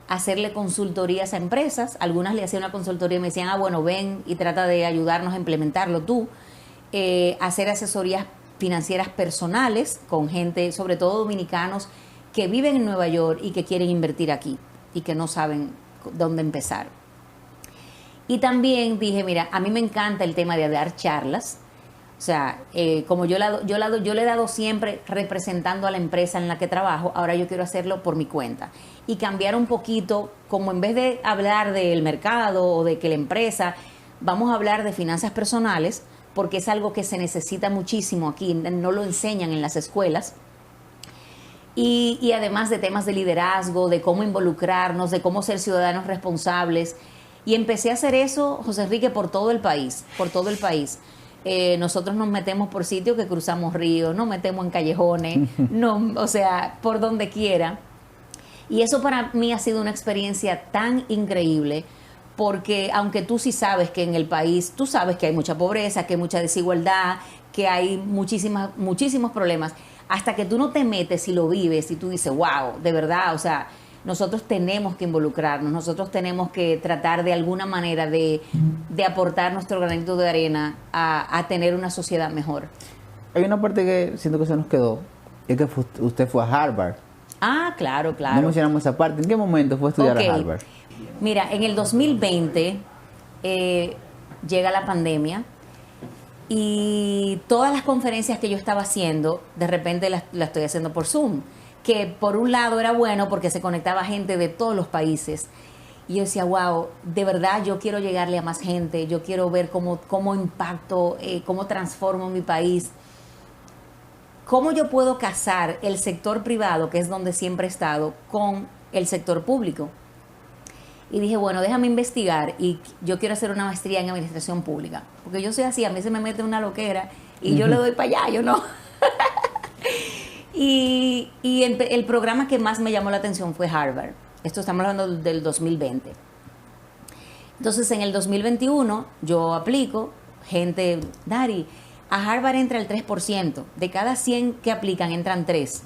a hacerle consultorías a empresas. Algunas le hacían una consultoría y me decían, bueno, ven y trata de ayudarnos a implementarlo tú. Hacer asesorías financieras personales con gente, sobre todo dominicanos, que viven en Nueva York y que quieren invertir aquí y que no saben dónde empezar. Y también dije, mira, a mí me encanta el tema de dar charlas. O sea, como yo le he dado siempre representando a la empresa en la que trabajo, ahora yo quiero hacerlo por mi cuenta. Y cambiar un poquito, como en vez de hablar del mercado o de que la empresa, vamos a hablar de finanzas personales, porque es algo que se necesita muchísimo aquí, no lo enseñan en las escuelas. Y además de temas de liderazgo, de cómo involucrarnos, de cómo ser ciudadanos responsables. Y empecé a hacer eso, José Enrique, por todo el país, nosotros nos metemos por sitios que cruzamos ríos, nos metemos en callejones, o sea, por donde quiera. Y eso para mí ha sido una experiencia tan increíble, porque aunque tú sí sabes que en el país, tú sabes que hay mucha pobreza, que hay mucha desigualdad, que hay muchísimos problemas, hasta que tú no te metes y lo vives y tú dices, wow, de verdad, o sea, nosotros tenemos que involucrarnos, nosotros tenemos que tratar de alguna manera de aportar nuestro granito de arena a tener una sociedad mejor. Hay una parte que siento que se nos quedó, es que usted fue a Harvard. Ah, claro, claro. No mencionamos esa parte. ¿En qué momento fue a estudiar Ok. a Harvard? Mira, en el 2020 llega la pandemia y todas las conferencias que yo estaba haciendo, de repente las estoy haciendo por Zoom, que por un lado era bueno porque se conectaba gente de todos los países. Y yo decía, wow, de verdad yo quiero llegarle a más gente, yo quiero ver cómo impacto, cómo transformo mi país. ¿Cómo yo puedo casar el sector privado, que es donde siempre he estado, con el sector público? Y dije, bueno, déjame investigar y yo quiero hacer una maestría en administración pública. Porque yo soy así, a mí se me mete una loquera y yo le doy para allá, yo no. y el programa que más me llamó la atención fue Harvard. Esto estamos hablando del 2020. Entonces, en el 2021 yo aplico, gente, Dari, a Harvard entra el 3%. De cada 100 que aplican, entran 3.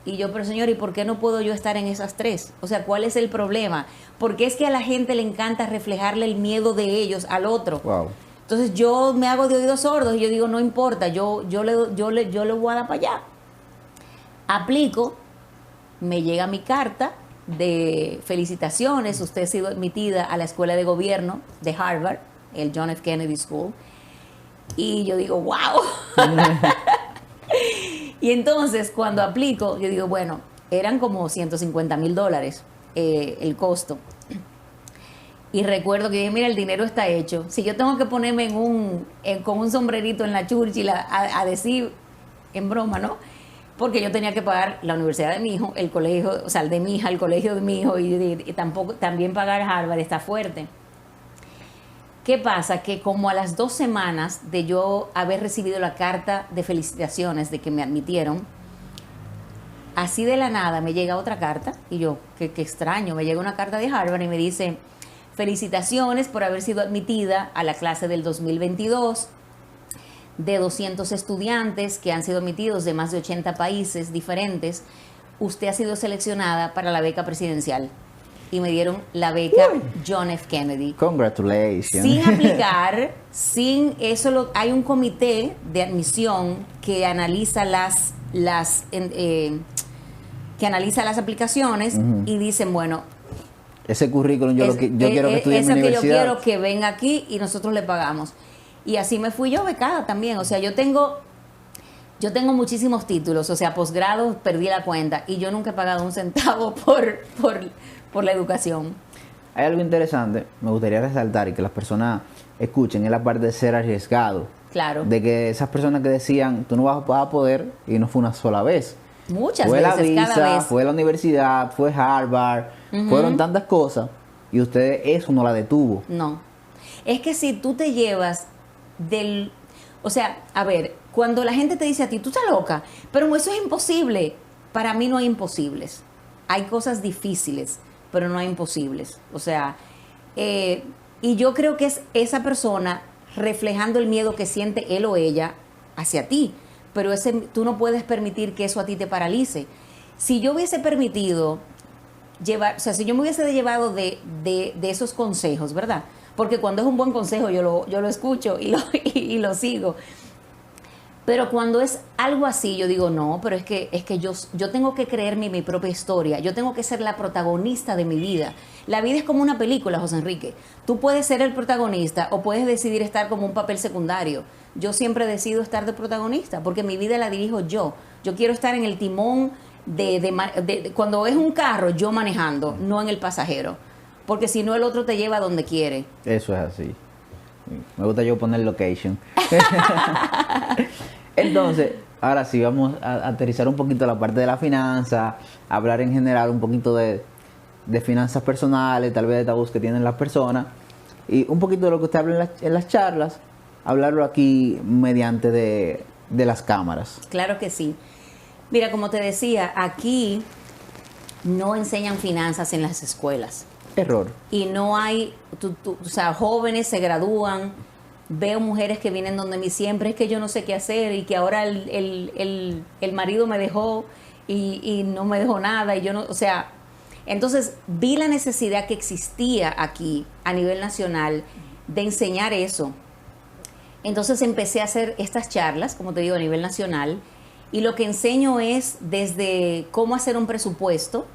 Y yo, pero señor, ¿y por qué no puedo yo estar en esas 3? O sea, ¿cuál es el problema? Porque es que a la gente le encanta reflejarle el miedo de ellos al otro. Wow. Entonces yo me hago de oídos sordos y yo digo, no importa, yo le voy a dar para allá. Aplico, me llega mi carta de felicitaciones, usted ha sido admitida a la Escuela de Gobierno de Harvard, el John F. Kennedy School. Y yo digo, wow. Y entonces cuando aplico, yo digo, bueno, eran como $150,000 el costo. Y recuerdo que dije, mira, el dinero está hecho. Si yo tengo que ponerme con un sombrerito en la Churchill a decir, en broma, ¿no? Porque yo tenía que pagar la universidad de mi hijo, el colegio, o sea, el de mi hija, el colegio de mi hijo, y también pagar Harvard está fuerte. ¿Qué pasa? Que como a las 2 semanas de yo haber recibido la carta de felicitaciones de que me admitieron, así de la nada me llega otra carta y yo, qué extraño, me llega una carta de Harvard y me dice, felicitaciones por haber sido admitida a la clase del 2022 de 200 estudiantes que han sido admitidos de más de 80 países diferentes. Usted ha sido seleccionada para la beca presidencial. Y me dieron la beca John F. Kennedy. Congratulations. Sin aplicar, sin eso, hay un comité de admisión que analiza las aplicaciones y dicen, bueno, ese currículum yo quiero que estudie en mi universidad. Yo quiero que venga aquí y nosotros le pagamos. Y así me fui yo becada también. O sea, yo tengo muchísimos títulos, o sea, posgrado, perdí la cuenta y yo nunca he pagado un centavo por la educación. Hay algo interesante, me gustaría resaltar y que las personas escuchen, es la parte de ser arriesgado. Claro. De que esas personas que decían, tú no vas a poder, y no fue una sola vez. Muchas fue veces, la visa, cada vez. fue la universidad, fue Harvard, fueron tantas cosas y ustedes eso no la detuvo. No. Es que si tú te llevas o sea, a ver, cuando la gente te dice a ti, tú estás loca, pero eso es imposible. Para mí no hay imposibles. Hay cosas difíciles, pero no hay imposibles. O sea, y yo creo que es esa persona reflejando el miedo que siente él o ella hacia ti. Pero tú no puedes permitir que eso a ti te paralice. Si yo hubiese permitido si yo me hubiese llevado de esos consejos, ¿verdad? Porque cuando es un buen consejo yo lo escucho y lo sigo. Pero cuando es algo así, yo digo, no, pero es que yo tengo que creerme mi propia historia. Yo tengo que ser la protagonista de mi vida. La vida es como una película, José Enrique. Tú puedes ser el protagonista o puedes decidir estar como un papel secundario. Yo siempre decido estar de protagonista porque mi vida la dirijo yo. Yo quiero estar en el timón cuando es un carro, yo manejando, no en el pasajero. Porque si no, el otro te lleva a donde quiere. Eso es así. Me gusta yo poner location. Entonces, ahora sí, vamos a aterrizar un poquito la parte de la finanza, hablar en general un poquito de finanzas personales, tal vez de tabús que tienen las personas, y un poquito de lo que usted habla en las charlas, hablarlo aquí mediante de las cámaras. Claro que sí. Mira, como te decía, aquí no enseñan finanzas en las escuelas. Error. Y no hay, o sea, jóvenes se gradúan, veo mujeres que vienen donde mí siempre, es que yo no sé qué hacer y que ahora el marido me dejó y no me dejó nada y yo no, o sea, entonces vi la necesidad que existía aquí a nivel nacional de enseñar eso. Entonces empecé a hacer estas charlas, como te digo, a nivel nacional, y lo que enseño es desde cómo hacer un presupuesto,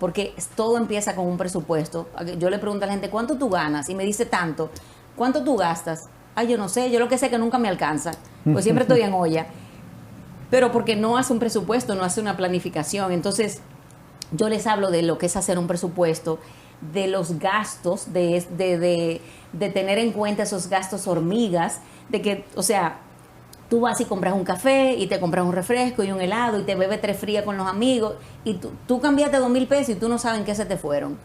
porque todo empieza con un presupuesto. Yo le pregunto a la gente, ¿cuánto tú ganas? Y me dice tanto. ¿Cuánto tú gastas? Ay, yo no sé, yo lo que sé es que nunca me alcanza, pues siempre estoy en olla. Pero porque no hace un presupuesto, no hace una planificación. Entonces, yo les hablo de lo que es hacer un presupuesto, de los gastos, de tener en cuenta esos gastos hormigas, de que, o sea, tú vas y compras un café y te compras un refresco y un helado y te bebes 3 frías con los amigos y tú cambiaste 2,000 pesos y tú no sabes en qué se te fueron.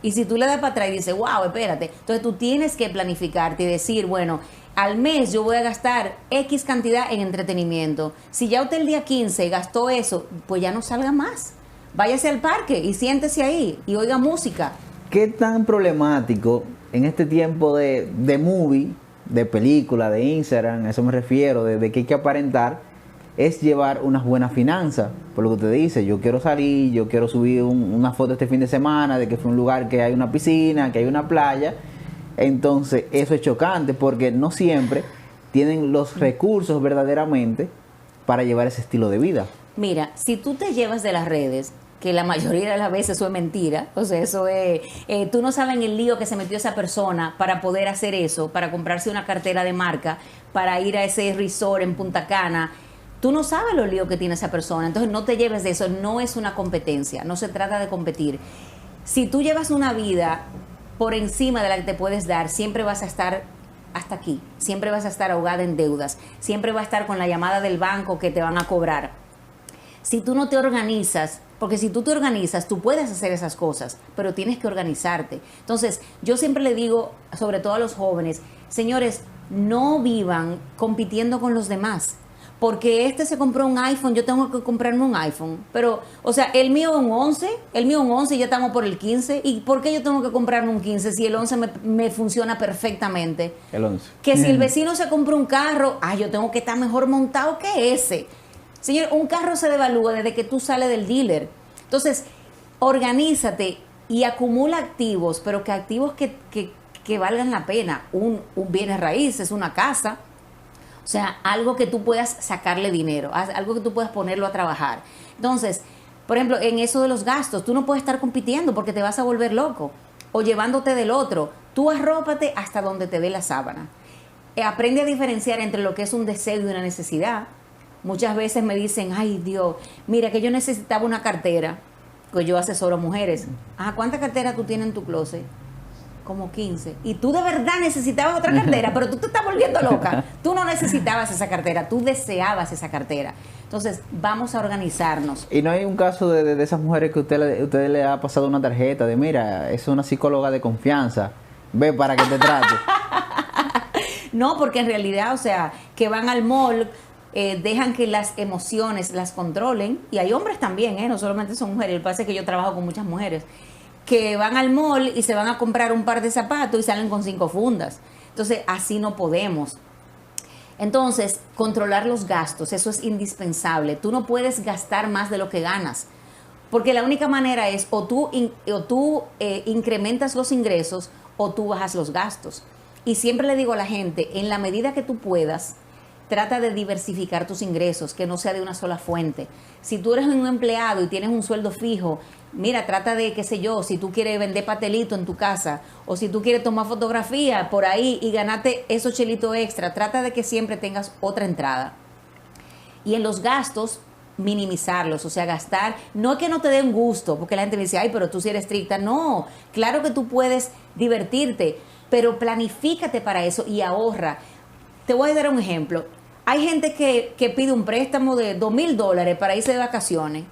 Y si tú le das para atrás y dices, wow, espérate, entonces tú tienes que planificarte y decir, bueno, al mes yo voy a gastar X cantidad en entretenimiento. Si ya usted el día 15 gastó eso, pues ya no salga más. Váyase al parque y siéntese ahí y oiga música. ¿Qué tan problemático en este tiempo de movie, de película, de Instagram, a eso me refiero, de que hay que aparentar, es llevar unas buenas finanzas? Por lo que usted dice, yo quiero salir, yo quiero subir una foto este fin de semana de que fue un lugar que hay una piscina, que hay una playa. Entonces eso es chocante porque no siempre tienen los recursos verdaderamente para llevar ese estilo de vida. Mira, si tú te llevas de las redes, que la mayoría de las veces eso es mentira, o sea, eso es, tú no sabes en el lío que se metió esa persona para poder hacer eso, para comprarse una cartera de marca, para ir a ese resort en Punta Cana. Tú no sabes los líos que tiene esa persona, entonces no te lleves de eso, no es una competencia, no se trata de competir. Si tú llevas una vida por encima de la que te puedes dar, siempre vas a estar hasta aquí, siempre vas a estar ahogada en deudas, siempre vas a estar con la llamada del banco que te van a cobrar. Si tú no te organizas, porque si tú te organizas, tú puedes hacer esas cosas, pero tienes que organizarte. Entonces, yo siempre le digo, sobre todo a los jóvenes, señores, no vivan compitiendo con los demás. Porque este se compró un iPhone, yo tengo que comprarme un iPhone. Pero, o sea, el mío un 11 y ya estamos por el 15. ¿Y por qué yo tengo que comprarme un 15 si el 11 me funciona perfectamente? El 11. Que si el vecino se compra un carro, yo tengo que estar mejor montado que ese. Señor, un carro se devalúa desde que tú sales del dealer. Entonces, organízate y acumula activos, pero que activos que valgan la pena. Un bienes raíces, una casa. O sea, algo que tú puedas sacarle dinero, algo que tú puedas ponerlo a trabajar. Entonces, por ejemplo, en eso de los gastos, tú no puedes estar compitiendo porque te vas a volver loco o llevándote del otro. Tú arrópate hasta donde te dé la sábana. Aprende a diferenciar entre lo que es un deseo y una necesidad. Muchas veces me dicen, ay Dios, mira que yo necesitaba una cartera, que yo asesoro mujeres. ¿Cuántas carteras tú tienes en tu closet? Como 15. Y tú de verdad necesitabas otra cartera, pero tú te estás volviendo loca. Tú no necesitabas esa cartera, tú deseabas esa cartera. Entonces, vamos a organizarnos. ¿Y no hay un caso de esas mujeres que usted le ha pasado una tarjeta de, mira, es una psicóloga de confianza, ve para que te trate? No, porque en realidad, o sea, que van al mall, dejan que las emociones las controlen. Y hay hombres también, no solamente son mujeres. Lo que pasa es que yo trabajo con muchas mujeres que van al mall y se van a comprar un par de zapatos y salen con 5 fundas. Entonces, así no podemos. Entonces, controlar los gastos, eso es indispensable. Tú no puedes gastar más de lo que ganas, porque la única manera es o tú incrementas los ingresos o tú bajas los gastos. Y siempre le digo a la gente, en la medida que tú puedas, trata de diversificar tus ingresos, que no sea de una sola fuente. Si tú eres un empleado y tienes un sueldo fijo, mira, trata de, qué sé yo, si tú quieres vender pastelito en tu casa o si tú quieres tomar fotografía por ahí y ganarte esos chelitos extra, trata de que siempre tengas otra entrada. Y en los gastos, minimizarlos, o sea, gastar, no es que no te dé un gusto, porque la gente me dice, ay, pero tú sí eres estricta. No, claro que tú puedes divertirte, pero planifícate para eso y ahorra. Te voy a dar un ejemplo. Hay gente que pide un préstamo de $2,000 para irse de vacaciones,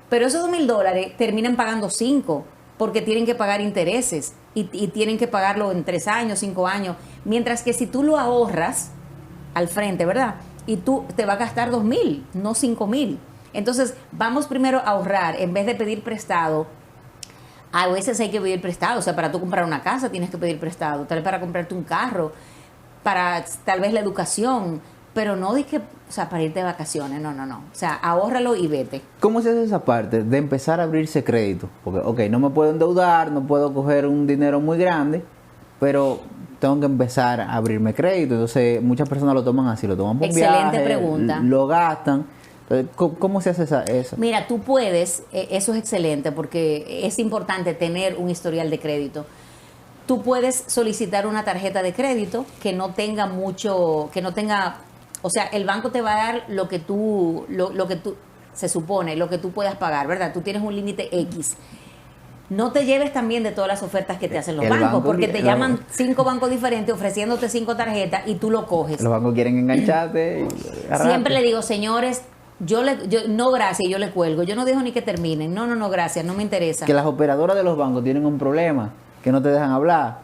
pero esos $2,000 terminan pagando 5 porque tienen que pagar intereses y tienen que pagarlo en 3 años, 5 años, mientras que si tú lo ahorras al frente, ¿verdad? Y tú te vas a gastar 2,000, no 5,000. Entonces, vamos primero a ahorrar en vez de pedir prestado. A veces hay que pedir prestado, o sea, para tú comprar una casa tienes que pedir prestado, tal vez para comprarte un carro, para tal vez la educación, pero no de que, o sea, para irte de vacaciones, no. O sea, ahórralo y vete. ¿Cómo se hace esa parte de empezar a abrirse crédito? Porque, ok, no me puedo endeudar, no puedo coger un dinero muy grande, pero tengo que empezar a abrirme crédito. Entonces, muchas personas lo toman así, lo toman por Excelente viaje, pregunta. lo gastan. Entonces, ¿cómo se hace eso? Mira, tú puedes, eso es excelente porque es importante tener un historial de crédito. Tú puedes solicitar una tarjeta de crédito que no tenga mucho, o sea, el banco te va a dar lo que tú, se supone, lo que tú puedas pagar, ¿verdad? Tú tienes un límite X. No te lleves también de todas las ofertas que te hacen los bancos, porque te llaman 5 bancos diferentes ofreciéndote 5 tarjetas y tú lo coges. Los bancos quieren engancharte y agarrarte. Siempre le digo, señores, no gracias, yo le cuelgo. Yo no dejo ni que terminen. No, gracias, no me interesa. Que las operadoras de los bancos tienen un problema, que no te dejan hablar.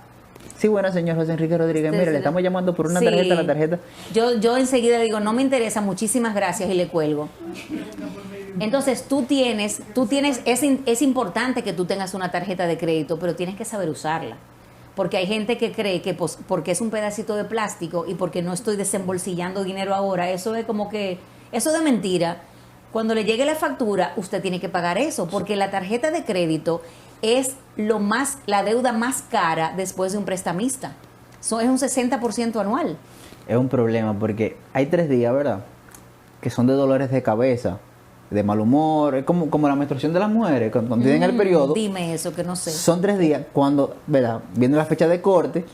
Sí, buena señor José Enrique Rodríguez, mire, le estamos llamando por una tarjeta, la tarjeta. Yo enseguida digo, no me interesa, muchísimas gracias y le cuelgo. Entonces es importante que tú tengas una tarjeta de crédito, pero tienes que saber usarla. Porque hay gente que cree que porque es un pedacito de plástico y porque no estoy desembolsillando dinero ahora, eso es como que, eso de mentira. Cuando le llegue la factura, usted tiene que pagar eso, porque la tarjeta de crédito es la deuda más cara después de un prestamista. Es un 60% anual. Es un problema porque hay 3 días, ¿verdad? Que son de dolores de cabeza, de mal humor, es como la menstruación de las mujeres, cuando tienen el periodo. Dime eso, que no sé. Son 3 días cuando, ¿verdad? Viene la fecha de corte,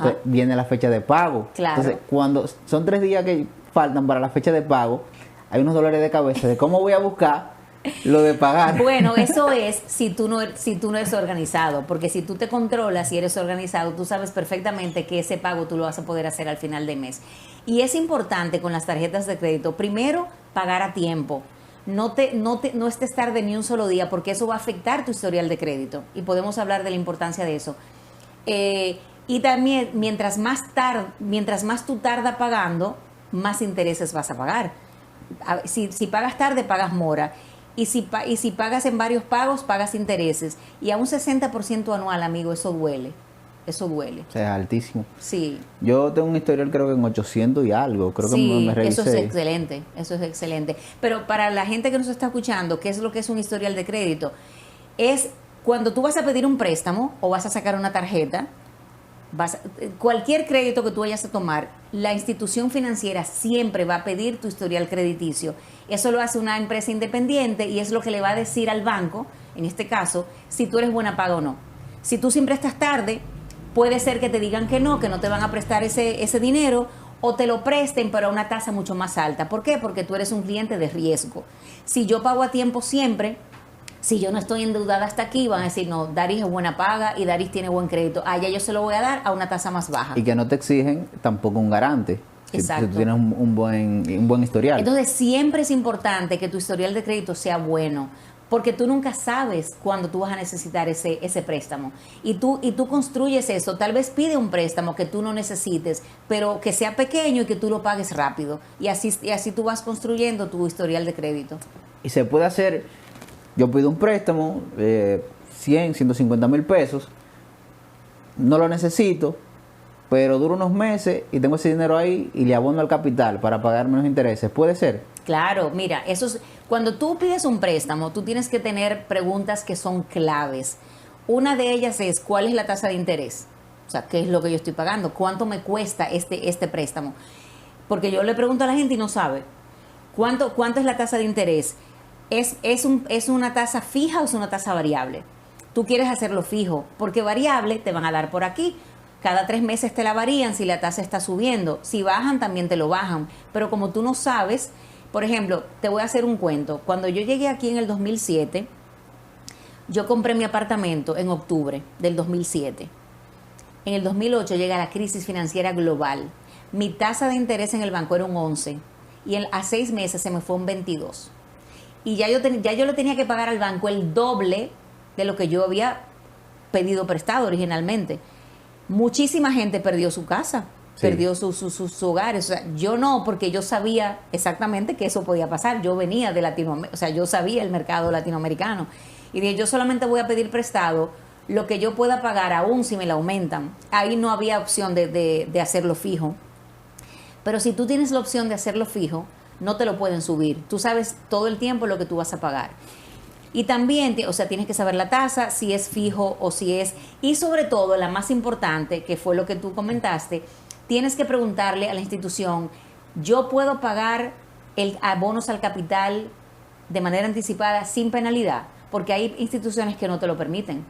pues, viene la fecha de pago. Claro. Entonces, cuando son 3 días que faltan para la fecha de pago, hay unos dolores de cabeza de cómo voy a buscar lo de pagar. Bueno, eso es si tú no eres organizado, porque si tú te controlas y eres organizado, tú sabes perfectamente que ese pago tú lo vas a poder hacer al final de mes. Y es importante con las tarjetas de crédito, primero, pagar a tiempo. No estés tarde ni un solo día, porque eso va a afectar tu historial de crédito. Y podemos hablar de la importancia de eso. Y también, mientras más tú tardas pagando, más intereses vas a pagar. Si pagas tarde, pagas mora. Y si pagas en varios pagos, pagas intereses. Y a un 60% anual, amigo, eso duele. Eso duele. O sea, es altísimo. Sí. Yo tengo un historial creo que en 800 y algo. Creo sí, que me revisé. eso es excelente. Eso es excelente. Pero para la gente que nos está escuchando, ¿qué es lo que es un historial de crédito? Es cuando tú vas a pedir un préstamo o vas a sacar una tarjeta, cualquier crédito que tú vayas a tomar, la institución financiera siempre va a pedir tu historial crediticio. Eso lo hace una empresa independiente y es lo que le va a decir al banco, en este caso, si tú eres buena paga o no. Si tú siempre estás tarde, puede ser que te digan que no te van a prestar ese dinero, o te lo presten pero a una tasa mucho más alta. ¿Por qué? Porque tú eres un cliente de riesgo. Si yo pago a tiempo siempre, si yo no estoy endeudada hasta aquí, van a decir, no, Daris es buena paga y Daris tiene buen crédito. Ya yo se lo voy a dar a una tasa más baja. Y que no te exigen tampoco un garante. Exacto. Si tú tienes un buen historial. Entonces, siempre es importante que tu historial de crédito sea bueno, porque tú nunca sabes cuándo tú vas a necesitar ese préstamo. Y tú construyes eso. Tal vez pide un préstamo que tú no necesites, pero que sea pequeño y que tú lo pagues rápido. Y así tú vas construyendo tu historial de crédito. Y se puede hacer, yo pido un préstamo, 100, 150 mil pesos, no lo necesito, pero duro unos meses y tengo ese dinero ahí y le abono al capital para pagar menos intereses. ¿Puede ser? Claro, mira, cuando tú pides un préstamo, tú tienes que tener preguntas que son claves. Una de ellas es, ¿cuál es la tasa de interés? O sea, ¿qué es lo que yo estoy pagando? ¿Cuánto me cuesta este préstamo? Porque yo le pregunto a la gente y no sabe. ¿Cuánto es la tasa de interés? ¿Es una tasa fija o es una tasa variable? Tú quieres hacerlo fijo, porque variable te van a dar por aquí. Cada 3 meses te la varían si la tasa está subiendo. Si bajan, también te lo bajan. Pero como tú no sabes, por ejemplo, te voy a hacer un cuento. Cuando yo llegué aquí en el 2007, yo compré mi apartamento en octubre del 2007. En el 2008 llega la crisis financiera global. Mi tasa de interés en el banco era un 11 y a 6 meses se me fue un 22. Y ya yo le tenía que pagar al banco el doble de lo que yo había pedido prestado originalmente. Muchísima gente perdió su casa, perdió sus hogares. O sea, yo no, porque yo sabía exactamente que eso podía pasar. Yo venía de Latinoamérica, o sea, yo sabía el mercado latinoamericano. Y dije, yo solamente voy a pedir prestado lo que yo pueda pagar, aún si me lo aumentan. Ahí no había opción de hacerlo fijo. Pero si tú tienes la opción de hacerlo fijo, no te lo pueden subir. Tú sabes todo el tiempo lo que tú vas a pagar. Y también, o sea, tienes que saber la tasa, si es fijo o si es... Y sobre todo, la más importante, que fue lo que tú comentaste, tienes que preguntarle a la institución, ¿yo puedo pagar el abonos al capital de manera anticipada sin penalidad? Porque hay instituciones que no te lo permiten.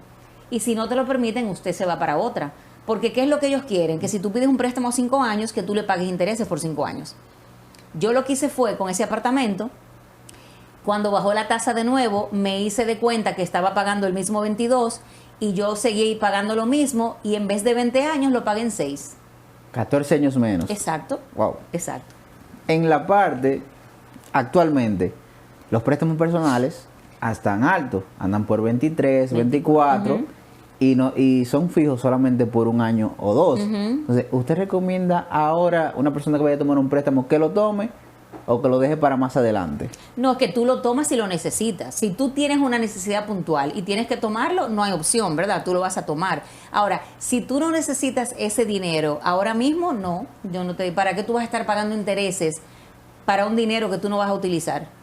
Y si no te lo permiten, usted se va para otra. Porque ¿qué es lo que ellos quieren? Que si tú pides un préstamo a 5 años, que tú le pagues intereses por 5 años. Yo lo que hice fue, con ese apartamento, cuando bajó la tasa de nuevo, me hice de cuenta que estaba pagando el mismo 22 y yo seguí pagando lo mismo y en vez de 20 años lo pagué en 6. 14 años menos. Exacto. Wow. Exacto. En la parte, actualmente, los préstamos personales están altos, andan por 23, 24 y son fijos solamente por un año o dos. Entonces, ¿usted recomienda ahora una persona que vaya a tomar un préstamo que lo tome o que lo deje para más adelante? No, es que tú lo tomas si lo necesitas. Si tú tienes una necesidad puntual y tienes que tomarlo, no hay opción, ¿verdad? Tú lo vas a tomar. Ahora, si tú no necesitas ese dinero ahora mismo, no. Yo no te... ¿Para qué tú vas a estar pagando intereses para un dinero que tú no vas a utilizar?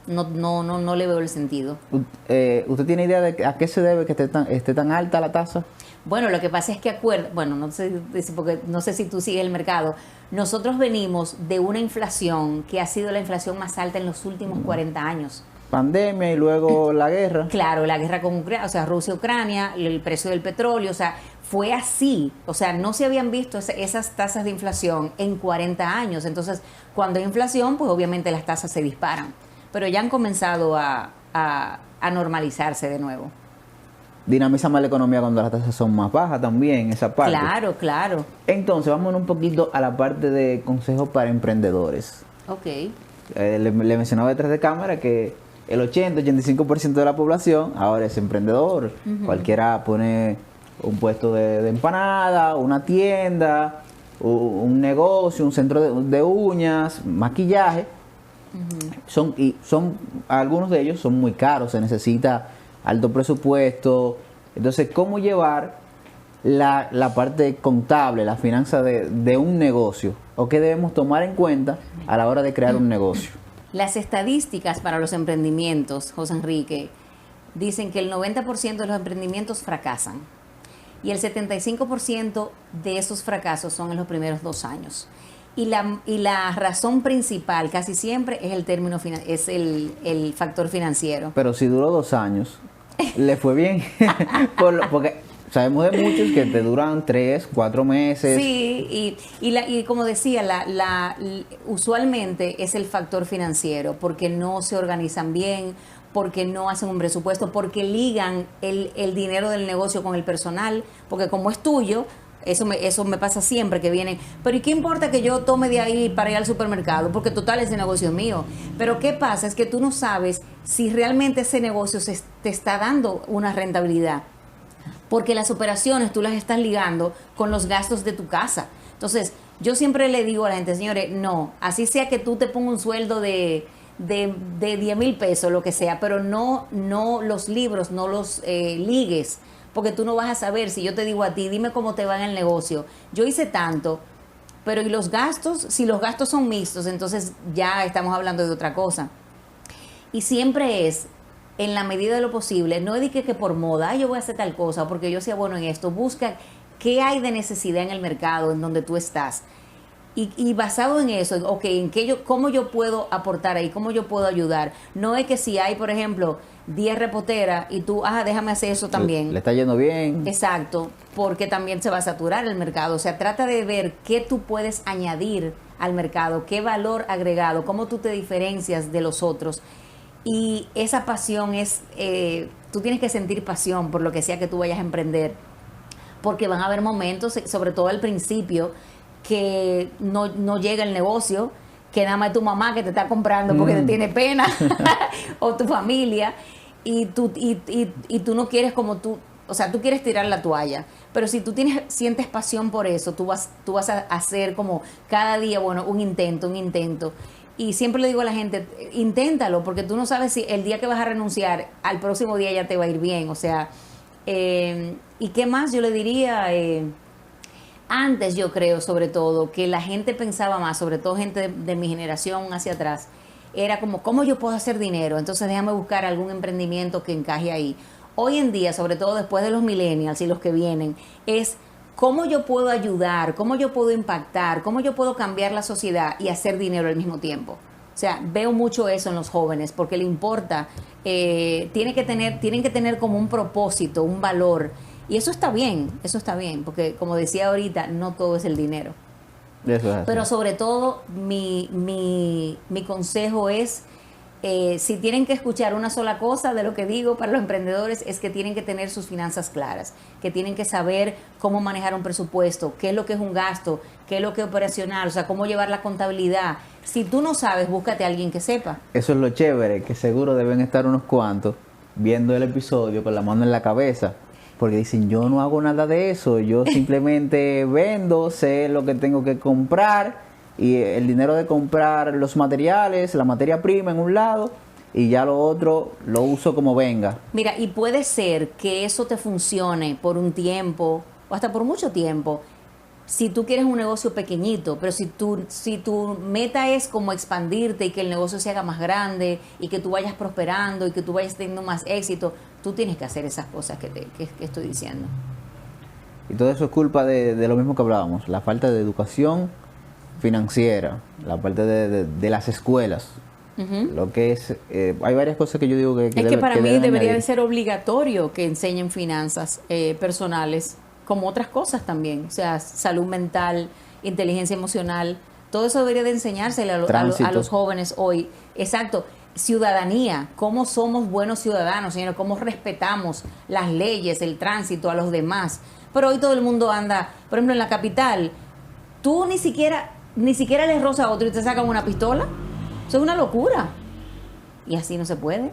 No le veo el sentido. ¿Usted tiene idea de a qué se debe que esté tan alta la tasa? Bueno, lo que pasa es que no sé, porque no sé si tú sigues el mercado. Nosotros venimos de una inflación que ha sido la inflación más alta en los últimos 40 años. Pandemia y luego la guerra. Claro, la guerra con Ucrania, o sea, Rusia-Ucrania, el precio del petróleo, o sea, fue así. O sea, no se habían visto esas tasas de inflación en 40 años. Entonces, cuando hay inflación, pues obviamente las tasas se disparan. Pero ya han comenzado a normalizarse de nuevo. Dinamiza más la economía cuando las tasas son más bajas también, esa parte. Claro, claro. Entonces, vamos un poquito a la parte de consejos para emprendedores. Ok. Le mencionaba detrás de cámara que el 80-85% de la población ahora es emprendedor. Cualquiera pone un puesto de empanada, una tienda, un negocio, un centro de uñas, maquillaje. Son algunos de ellos son muy caros, se necesita alto presupuesto. Entonces, ¿cómo llevar la parte contable, la finanza de un negocio? ¿O qué debemos tomar en cuenta a la hora de crear un negocio? Las estadísticas para los emprendimientos, José Enrique, dicen que el 90% de los emprendimientos fracasan y el 75% de esos fracasos son en los primeros 2 años. Y la razón principal casi siempre es el factor financiero. Pero si duró 2 años, le fue bien. Porque sabemos de muchos que te duran 3, 4 meses. Sí, y como decía, usualmente es el factor financiero, porque no se organizan bien, porque no hacen un presupuesto, porque ligan el dinero del negocio con el personal, porque como es tuyo, eso me pasa siempre que vienen. Pero ¿y qué importa que yo tome de ahí para ir al supermercado? Porque total ese negocio es mío. Pero ¿qué pasa? Es que tú no sabes si realmente ese negocio te está dando una rentabilidad. Porque las operaciones tú las estás ligando con los gastos de tu casa. Entonces, yo siempre le digo a la gente, señores, no, así sea que tú te pongas un sueldo de 10,000 pesos, lo que sea, pero no los libros, no los ligues, porque tú no vas a saber. Si yo te digo a ti, dime cómo te va en el negocio, yo hice tanto, pero ¿y los gastos? Si los gastos son mixtos, entonces ya estamos hablando de otra cosa. Y siempre es, en la medida de lo posible, no es que por moda, yo voy a hacer tal cosa, porque yo sea bueno en esto. Busca qué hay de necesidad en el mercado en donde tú estás. Y basado en eso, ok, ¿cómo yo puedo aportar ahí? ¿Cómo yo puedo ayudar? No es que si hay, por ejemplo, 10 reposteras y tú, déjame hacer eso también. Le está yendo bien. Exacto, porque también se va a saturar el mercado. O sea, trata de ver qué tú puedes añadir al mercado, qué valor agregado, cómo tú te diferencias de los otros. Y esa pasión es, tú tienes que sentir pasión por lo que sea que tú vayas a emprender, porque van a haber momentos, sobre todo al principio, que no llega el negocio, que nada más es tu mamá que te está comprando porque te tiene pena, o tu familia, y tú no quieres como tú, o sea, tú quieres tirar la toalla. Pero si tú sientes pasión por eso, tú vas a hacer como cada día, bueno, un intento. Y siempre le digo a la gente, inténtalo, porque tú no sabes si el día que vas a renunciar, al próximo día ya te va a ir bien. O sea, ¿y qué más yo le diría? Antes yo creo, sobre todo, que la gente pensaba más, sobre todo gente de mi generación hacia atrás, era como, ¿cómo yo puedo hacer dinero? Entonces déjame buscar algún emprendimiento que encaje ahí. Hoy en día, sobre todo después de los millennials y los que vienen, es cómo yo puedo ayudar, cómo yo puedo impactar, cómo yo puedo cambiar la sociedad y hacer dinero al mismo tiempo. O sea, veo mucho eso en los jóvenes porque le importa, tienen que tener como un propósito, un valor. Y eso está bien, porque como decía ahorita, no todo es el dinero. Eso es así. Pero sobre todo, mi consejo es, si tienen que escuchar una sola cosa de lo que digo para los emprendedores, es que tienen que tener sus finanzas claras, que tienen que saber cómo manejar un presupuesto, qué es lo que es un gasto, qué es lo que es operacional, o sea, cómo llevar la contabilidad. Si tú no sabes, búscate a alguien que sepa. Eso es lo chévere, que seguro deben estar unos cuantos viendo el episodio con la mano en la cabeza. Porque dicen, yo no hago nada de eso, yo simplemente vendo, sé lo que tengo que comprar y el dinero de comprar los materiales, la materia prima en un lado y ya lo otro lo uso como venga. Mira, y puede ser que eso te funcione por un tiempo o hasta por mucho tiempo si tú quieres un negocio pequeñito, pero si tu meta es como expandirte y que el negocio se haga más grande y que tú vayas prosperando y que tú vayas teniendo más éxito, tú tienes que hacer esas cosas que estoy diciendo. Y todo eso es culpa de lo mismo que hablábamos, la falta de educación financiera, la parte de las escuelas. Lo que es, hay varias cosas que yo digo que es que para mí debería de añadir. ser obligatorio que enseñen finanzas personales, como otras cosas también, o sea, salud mental, inteligencia emocional, todo eso debería de enseñársele a los jóvenes hoy. Exacto. Ciudadanía, cómo somos buenos ciudadanos, señores, cómo respetamos las leyes, el tránsito, a los demás. Pero hoy todo el mundo anda, por ejemplo, en la capital, tú ni siquiera le rozas a otro y te sacan una pistola. Eso es una locura. Y así no se puede.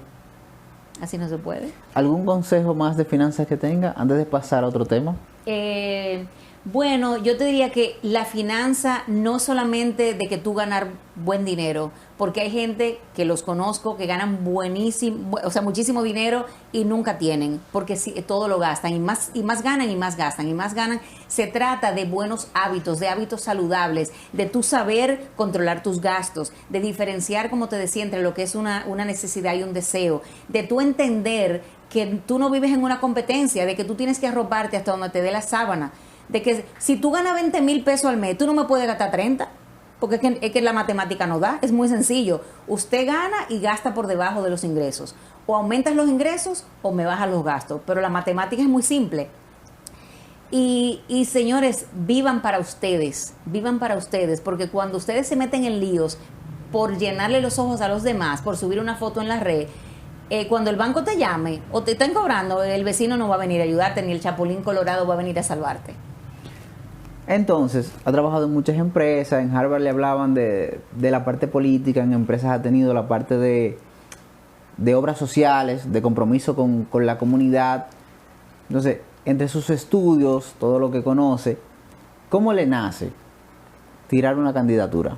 Así no se puede. ¿Algún consejo más de finanzas que tenga antes de pasar a otro tema? Bueno, yo te diría que la finanza no solamente de que tú ganar buen dinero, porque hay gente que los conozco que ganan buenísimo, o sea, muchísimo dinero y nunca tienen, porque todo lo gastan y más ganan y más gastan y más ganan. Se trata de buenos hábitos, de hábitos saludables, de tú saber controlar tus gastos, de diferenciar, como te decía, entre lo que es una necesidad y un deseo, de tú entender que tú no vives en una competencia, de que tú tienes que arroparte hasta donde te dé la sábana, de que si tú ganas 20,000 pesos al mes, tú no me puedes gastar 30, porque es que la matemática no da, es muy sencillo. Usted gana y gasta por debajo de los ingresos. O aumentas los ingresos o me bajas los gastos, pero la matemática es muy simple. Y señores, vivan para ustedes, porque cuando ustedes se meten en líos por llenarle los ojos a los demás, por subir una foto en la red, cuando el banco te llame o te están cobrando, el vecino no va a venir a ayudarte, ni el chapulín colorado va a venir a salvarte. Entonces, ha trabajado en muchas empresas, en Harvard le hablaban de la parte política, en empresas ha tenido la parte de obras sociales, de compromiso con la comunidad. Entonces, entre sus estudios, todo lo que conoce, ¿cómo le nace tirar una candidatura?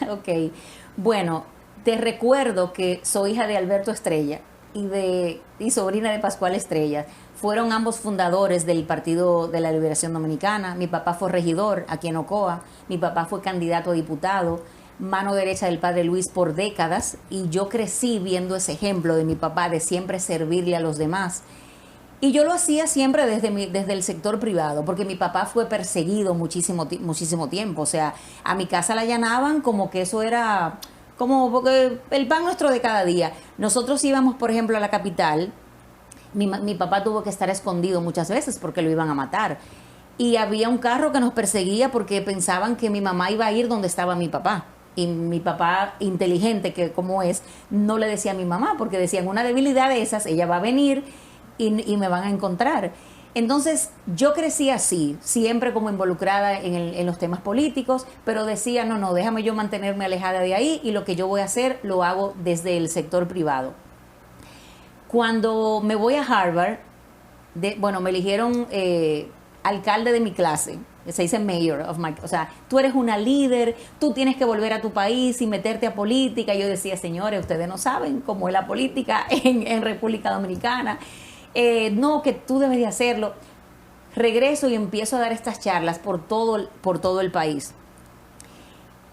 Ok, bueno, te recuerdo que soy hija de Alberto Estrella y sobrina de Pascual Estrella. Fueron ambos fundadores del Partido de la Liberación Dominicana. Mi papá fue regidor aquí en Ocoa, mi papá fue candidato a diputado, mano derecha del padre Luis por décadas, y yo crecí viendo ese ejemplo de mi papá de siempre servirle a los demás. Y yo lo hacía siempre desde el sector privado, porque mi papá fue perseguido muchísimo tiempo. O sea, a mi casa la allanaban como que eso era como porque el pan nuestro de cada día. Nosotros íbamos, por ejemplo, a la capital. Mi papá tuvo que estar escondido muchas veces porque lo iban a matar. Y había un carro que nos perseguía porque pensaban que mi mamá iba a ir donde estaba mi papá. Y mi papá, inteligente que como es, no le decía a mi mamá porque decían, una debilidad de esas, ella va a venir y me van a encontrar. Entonces yo crecí así, siempre como involucrada en los temas políticos, pero decía, no, déjame yo mantenerme alejada de ahí y lo que yo voy a hacer lo hago desde el sector privado. Cuando me voy a Harvard, me eligieron alcalde de mi clase se dice mayor of my, o sea, tú eres una líder, tú tienes que volver a tu país y meterte a política. Y yo decía, señores, ustedes no saben cómo es la política en República Dominicana. No, que tú debes de hacerlo. Regreso y empiezo a dar estas charlas por todo el país.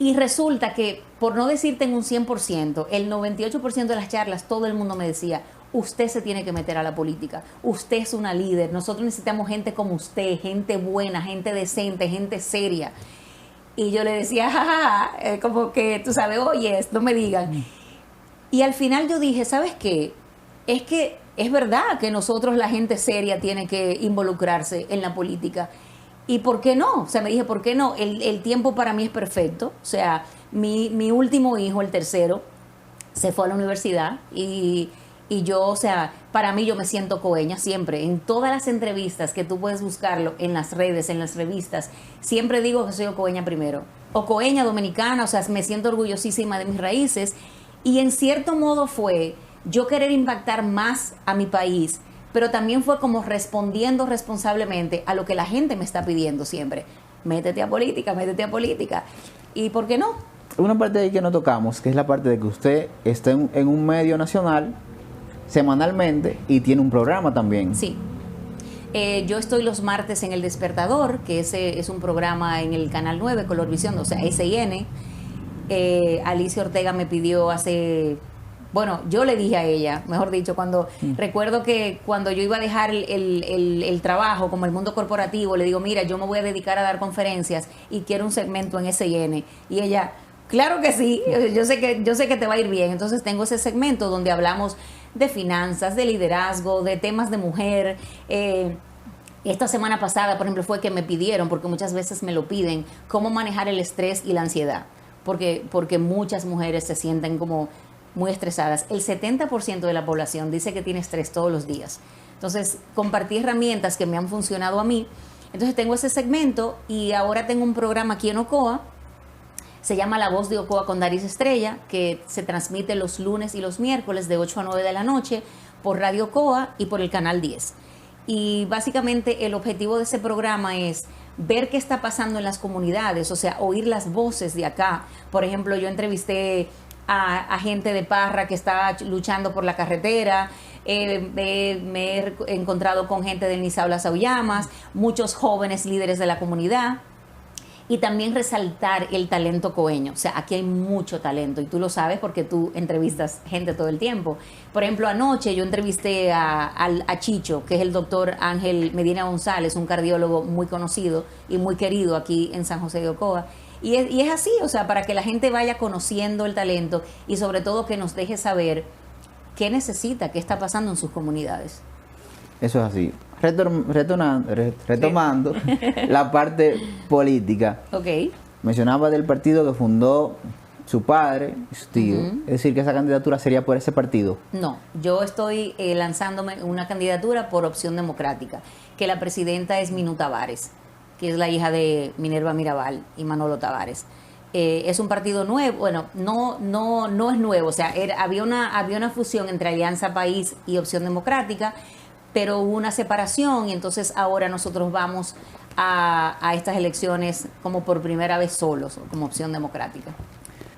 Y resulta que, por no decirte en un 100%, el 98% de las charlas, todo el mundo me decía, usted se tiene que meter a la política, usted es una líder, nosotros necesitamos gente como usted, gente buena, gente decente, gente seria. Y yo le decía, jajaja, como que, tú sabes, oye, no me digan. Y al final yo dije, ¿sabes qué? Es que es verdad que nosotros, la gente seria, tiene que involucrarse en la política. ¿Y por qué no? O sea, me dije, ¿por qué no? El tiempo para mí es perfecto. O sea, mi último hijo, el tercero, se fue a la universidad y yo, o sea, para mí yo me siento coeña siempre. En todas las entrevistas que tú puedes buscarlo, en las redes, en las revistas, siempre digo que soy ocoeña primero. Ocoeña, dominicana, o sea, me siento orgullosísima de mis raíces. Y en cierto modo fue yo querer impactar más a mi país, pero también fue como respondiendo responsablemente a lo que la gente me está pidiendo siempre. Métete a política, métete a política. ¿Y por qué no? Una parte ahí que no tocamos, que es la parte de que usted está en un medio nacional semanalmente y tiene un programa también. Sí. Yo estoy los martes en El Despertador, que ese es un programa en el Canal 9, Color Visión, o sea, SIN. Alicia Ortega me pidió bueno, yo le dije a ella, mejor dicho, recuerdo que cuando yo iba a dejar el trabajo, como el mundo corporativo, le digo, mira, yo me voy a dedicar a dar conferencias y quiero un segmento en SIN. Y ella, claro que sí, yo sé que te va a ir bien. Entonces tengo ese segmento donde hablamos de finanzas, de liderazgo, de temas de mujer. Esta semana pasada, por ejemplo, fue que me pidieron, porque muchas veces me lo piden, cómo manejar el estrés y la ansiedad. Porque muchas mujeres se sienten como muy estresadas. El 70% de la población dice que tiene estrés todos los días. Entonces, compartí herramientas que me han funcionado a mí. Entonces, tengo ese segmento y ahora tengo un programa aquí en Ocoa. Se llama La Voz de Ocoa con Daris Estrella, que se transmite los lunes y los miércoles de 8 a 9 de la noche por Radio Ocoa y por el Canal 10. Y básicamente el objetivo de ese programa es ver qué está pasando en las comunidades, o sea, oír las voces de acá. Por ejemplo, yo entrevisté a gente de Parra que está luchando por la carretera, me he encontrado con gente de Nisaula Sauyamas, muchos jóvenes líderes de la comunidad, y también resaltar el talento coeño. O sea, aquí hay mucho talento y tú lo sabes porque tú entrevistas gente todo el tiempo. Por ejemplo, anoche yo entrevisté a Chicho, que es el doctor Ángel Medina González, un cardiólogo muy conocido y muy querido aquí en San José de Ocoa. Y es así, o sea, para que la gente vaya conociendo el talento y sobre todo que nos deje saber qué necesita, qué está pasando en sus comunidades. Eso es así. Retomando la parte política. Ok. Mencionaba del partido que fundó su padre y su tío. Es decir, que esa candidatura sería por ese partido. No, yo estoy lanzándome una candidatura por Opción Democrática, que la presidenta es Minú Tavares, que es la hija de Minerva Mirabal y Manolo Tavares. Es un partido nuevo, bueno, no es nuevo, o sea, había una fusión entre Alianza País y Opción Democrática, pero hubo una separación y entonces ahora nosotros vamos a estas elecciones como por primera vez solos, como Opción Democrática.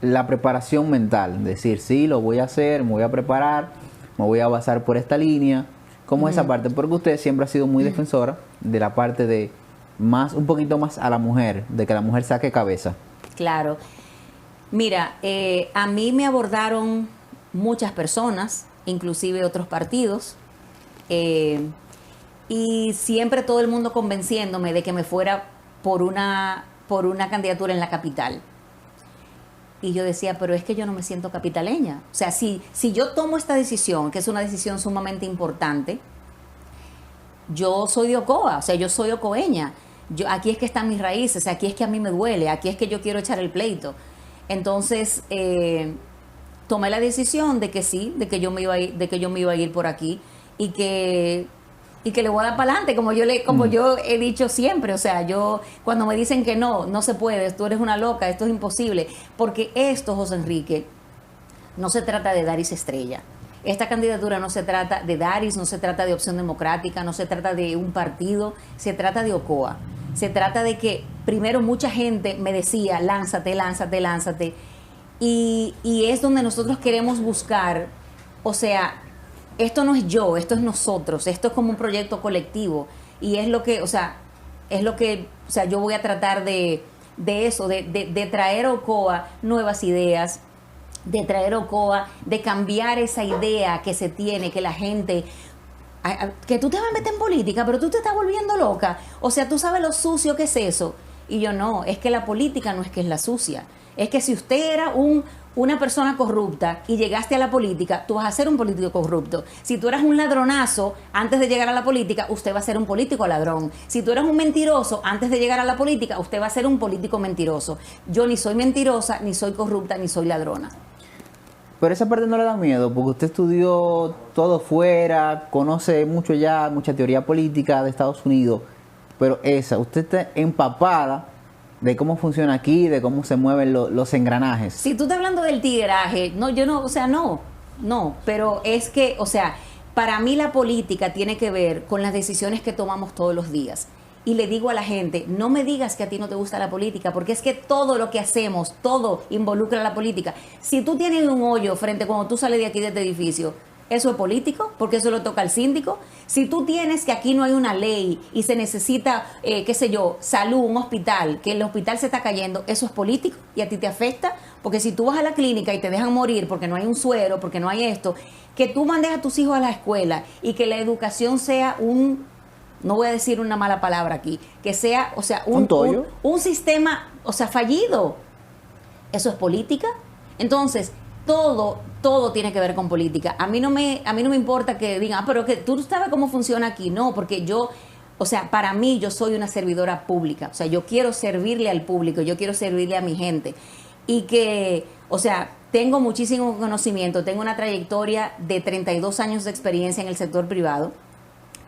La preparación mental, decir, sí, lo voy a hacer, me voy a preparar, me voy a basar por esta línea. ¿Cómo es esa parte? Porque usted siempre ha sido muy defensora de la parte de un poquito más a la mujer, de que la mujer saque cabeza. Claro. Mira, a mí me abordaron muchas personas, inclusive otros partidos, y siempre todo el mundo convenciéndome de que me fuera por una candidatura en la capital. Y yo decía, pero es que yo no me siento capitaleña. O sea, si yo tomo esta decisión, que es una decisión sumamente importante, yo soy de Ocoa, o sea, yo soy ocoeña. Aquí es que están mis raíces, aquí es que a mí me duele, aquí es que yo quiero echar el pleito. Entonces, tomé la decisión de que sí, de que yo me iba a ir por aquí y que le voy a dar para adelante, como yo he dicho siempre. O sea, cuando me dicen que no se puede, tú eres una loca, esto es imposible, porque esto, José Enrique, no se trata de Daris Estrella. Esta candidatura no se trata de Daris, no se trata de Opción Democrática, no se trata de un partido, se trata de Ocoa. Se trata de que primero mucha gente me decía, lánzate, lánzate, lánzate. Y es donde nosotros queremos buscar, o sea, esto no es yo, esto es nosotros, esto es como un proyecto colectivo. Y es lo que, o sea, yo voy a tratar de eso, de traer a Ocoa nuevas ideas, de traer a Ocoa, de cambiar esa idea que se tiene, que la gente, que tú te vas a meter en política, pero tú te estás volviendo loca. O sea, tú sabes lo sucio que es eso. Y yo no, es que la política no es que es la sucia. Es que si usted era una persona corrupta y llegaste a la política, tú vas a ser un político corrupto. Si tú eras un ladronazo antes de llegar a la política, usted va a ser un político ladrón. Si tú eras un mentiroso antes de llegar a la política, usted va a ser un político mentiroso. Yo ni soy mentirosa, ni soy corrupta, ni soy ladrona. Pero esa parte no le da miedo, porque usted estudió todo fuera, conoce mucho ya, mucha teoría política de Estados Unidos, pero usted está empapada de cómo funciona aquí, de cómo se mueven los engranajes. Si tú estás hablando del tigueraje, no, yo no, o sea, no, pero es que, o sea, para mí la política tiene que ver con las decisiones que tomamos todos los días. Y le digo a la gente, no me digas que a ti no te gusta la política, porque es que todo lo que hacemos, todo involucra la política. Si tú tienes un hoyo frente cuando tú sales de aquí de este edificio, ¿eso es político? Porque eso lo toca al síndico. Si tú tienes que aquí no hay una ley y se necesita, qué sé yo, salud, un hospital, que el hospital se está cayendo, ¿eso es político? ¿Y a ti te afecta? Porque si tú vas a la clínica y te dejan morir porque no hay un suero, porque no hay esto, que tú mandes a tus hijos a la escuela y que la educación sea no voy a decir una mala palabra aquí, que sea, o sea, un sistema, o sea, fallido. ¿Eso es política? Entonces, todo tiene que ver con política. A mí no me importa que digan, pero que tú sabes cómo funciona aquí. No, porque o sea, para mí yo soy una servidora pública. O sea, yo quiero servirle al público, yo quiero servirle a mi gente. Y que, o sea, tengo muchísimo conocimiento, tengo una trayectoria de 32 años de experiencia en el sector privado,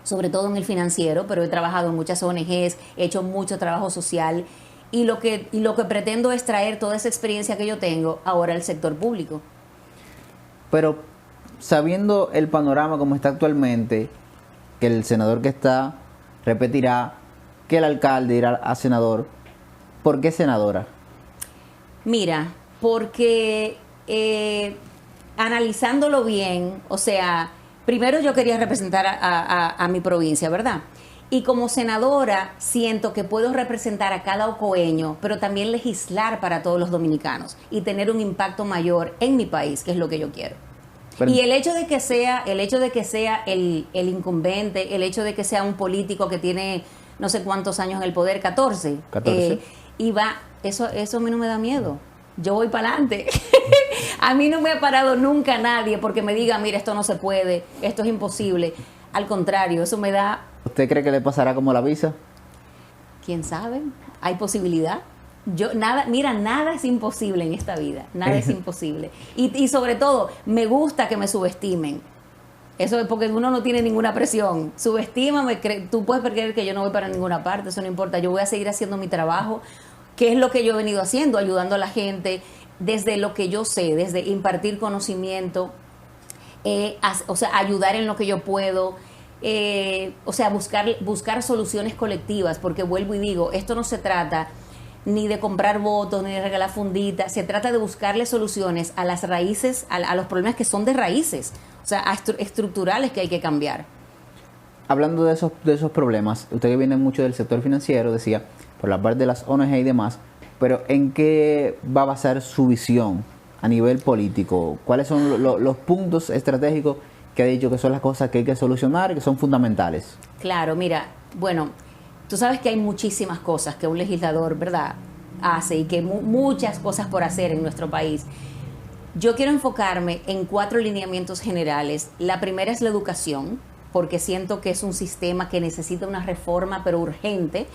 sobre todo en el financiero, pero he trabajado en muchas ONGs, he hecho mucho trabajo social y lo que pretendo es traer toda esa experiencia que yo tengo ahora al sector público. Pero sabiendo el panorama como está actualmente, que el senador que está repetirá, que el alcalde irá a senador, ¿por qué senadora? Mira, porque analizándolo bien, o sea, primero yo quería representar a mi provincia, ¿verdad? Y como senadora siento que puedo representar a cada ocoeño, pero también legislar para todos los dominicanos y tener un impacto mayor en mi país, que es lo que yo quiero. Y el hecho de que sea el incumbente, el hecho de que sea un político que tiene no sé cuántos años en el poder, 14. Y eso a mí no me da miedo. Yo voy para adelante. A mí no me ha parado nunca nadie porque me diga, mira, esto no se puede, esto es imposible. Al contrario, eso me da... ¿Usted cree que le pasará como la visa? ¿Quién sabe? Hay posibilidad. Nada es imposible en esta vida. Nada es imposible. Y sobre todo, me gusta que me subestimen. Eso es porque uno no tiene ninguna presión. Subestímame, tú puedes creer que yo no voy para ninguna parte, eso no importa. Yo voy a seguir haciendo mi trabajo, que es lo que yo he venido haciendo, ayudando a la gente desde lo que yo sé, desde impartir conocimiento, o sea, ayudar en lo que yo puedo, o sea, buscar soluciones colectivas, porque vuelvo y digo, esto no se trata ni de comprar votos, ni de regalar funditas, se trata de buscarle soluciones a las raíces, a los problemas que son de raíces, o sea, estructurales que hay que cambiar. Hablando de esos problemas, usted que viene mucho del sector financiero, decía, por la parte de las ONG y demás, pero ¿en qué va a basar su visión a nivel político? ¿Cuáles son los puntos estratégicos que ha dicho que son las cosas que hay que solucionar y que son fundamentales? Claro, mira, bueno, tú sabes que hay muchísimas cosas que un legislador, ¿verdad?, hace y que muchas cosas por hacer en nuestro país. Yo quiero enfocarme en 4 lineamientos generales. La primera es la educación, porque siento que es un sistema que necesita una reforma, pero urgente.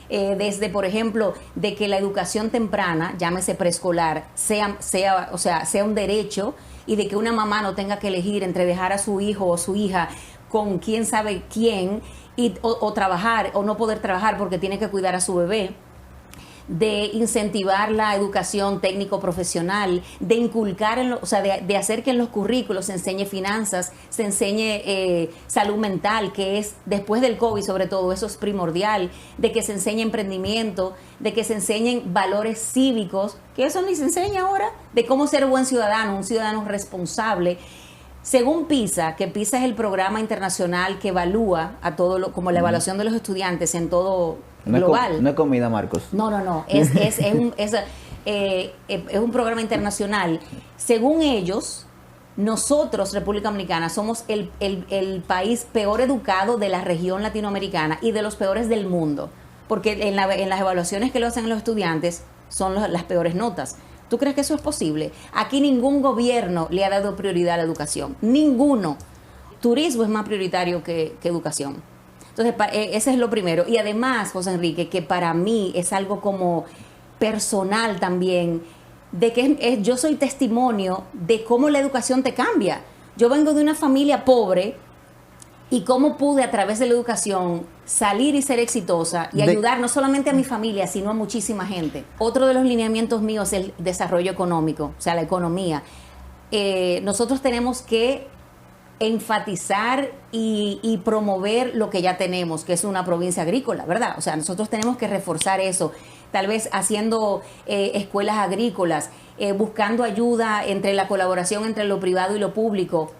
Desde, por ejemplo, de que la educación temprana, llámese preescolar, sea un derecho, y de que una mamá no tenga que elegir entre dejar a su hijo o su hija con quién sabe quién, o trabajar o no poder trabajar porque tiene que cuidar a su bebé. de incentivar la educación técnico-profesional, de inculcar, o sea, de hacer que en los currículos se enseñe finanzas, se enseñe salud mental, que es, después del COVID sobre todo, eso es primordial, de que se enseñe emprendimiento, de que se enseñen valores cívicos, que eso ni se enseña ahora, de cómo ser un ciudadano responsable. Según PISA, que PISA es el programa internacional que evalúa a todo como la evaluación de los estudiantes en todo global. No es comida, Marcos. No. Es un programa internacional. Según ellos, nosotros, República Dominicana, somos el país peor educado de la región latinoamericana y de los peores del mundo. Porque en las evaluaciones que lo hacen los estudiantes son las peores notas. ¿Tú crees que eso es posible? Aquí ningún gobierno le ha dado prioridad a la educación. Ninguno. Turismo es más prioritario que educación. Entonces, ese es lo primero. Y además, José Enrique, que para mí es algo como personal también, de que yo soy testimonio de cómo la educación te cambia. Yo vengo de una familia pobre y cómo pude a través de la educación salir y ser exitosa y ayudar no solamente a mi familia, sino a muchísima gente. Otro de los lineamientos míos es el desarrollo económico, o sea, la economía. Nosotros tenemos que enfatizar y promover lo que ya tenemos, que es una provincia agrícola, ¿verdad? O sea, nosotros tenemos que reforzar eso, tal vez haciendo escuelas agrícolas, buscando ayuda entre la colaboración entre lo privado y lo público,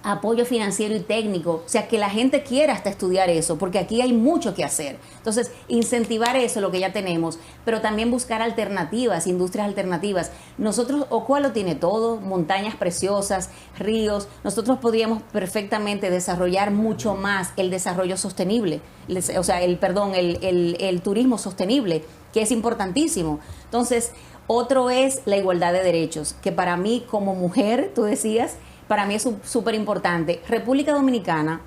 apoyo financiero y técnico, o sea, que la gente quiera hasta estudiar eso, porque aquí hay mucho que hacer. Entonces, incentivar eso, lo que ya tenemos, pero también buscar alternativas, industrias alternativas. Nosotros, Ocoa lo tiene todo, montañas preciosas, ríos. Nosotros podríamos perfectamente desarrollar mucho más el desarrollo sostenible, o sea, el turismo sostenible, que es importantísimo. Entonces, otro es la igualdad de derechos, que para mí como mujer, tú decías, para mí es súper importante. República Dominicana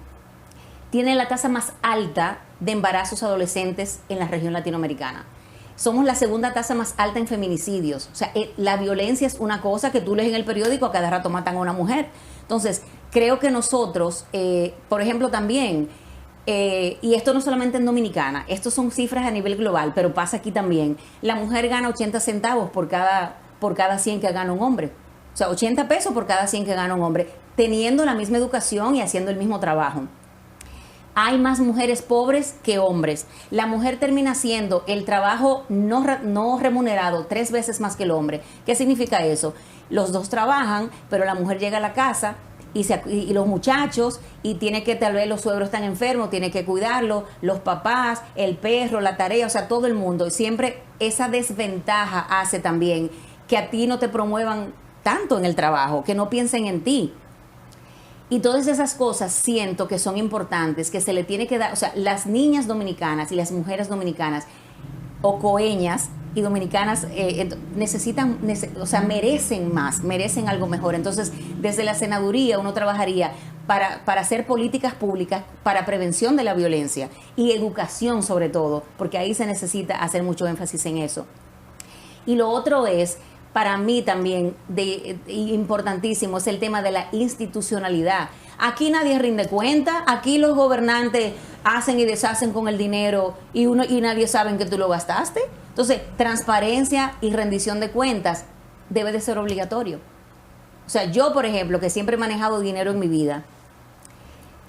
tiene la tasa más alta de embarazos adolescentes en la región latinoamericana. Somos la segunda tasa más alta en feminicidios. O sea, la violencia es una cosa que tú lees en el periódico, a cada rato matan a una mujer. Entonces, creo que nosotros, por ejemplo, también, y esto no solamente en Dominicana, estos son cifras a nivel global, pero pasa aquí también, la mujer gana 80 centavos por cada 100 que gana un hombre. O sea, 80 pesos por cada 100 que gana un hombre, teniendo la misma educación y haciendo el mismo trabajo. Hay más mujeres pobres que hombres. La mujer termina haciendo el trabajo no remunerado 3 veces más que el hombre. ¿Qué significa eso? Los dos trabajan, pero la mujer llega a la casa y los muchachos, y tiene que, tal vez los suegros están enfermos, tiene que cuidarlo, los papás, el perro, la tarea, o sea, todo el mundo. Y siempre esa desventaja hace también que a ti no te promuevan tanto en el trabajo, que no piensen en ti. Y todas esas cosas siento que son importantes, que se le tiene que dar, o sea, las niñas dominicanas y las mujeres dominicanas, ocoeñas y dominicanas, necesitan, o sea, merecen más, merecen algo mejor. Entonces, desde la senaduría uno trabajaría para hacer políticas públicas para prevención de la violencia y educación sobre todo, porque ahí se necesita hacer mucho énfasis en eso. Y lo otro es, para mí también importantísimo, es el tema de la institucionalidad. Aquí nadie rinde cuenta, aquí los gobernantes hacen y deshacen con el dinero y nadie sabe en qué tú lo gastaste. Entonces, transparencia y rendición de cuentas debe de ser obligatorio. O sea, yo, por ejemplo, que siempre he manejado dinero en mi vida,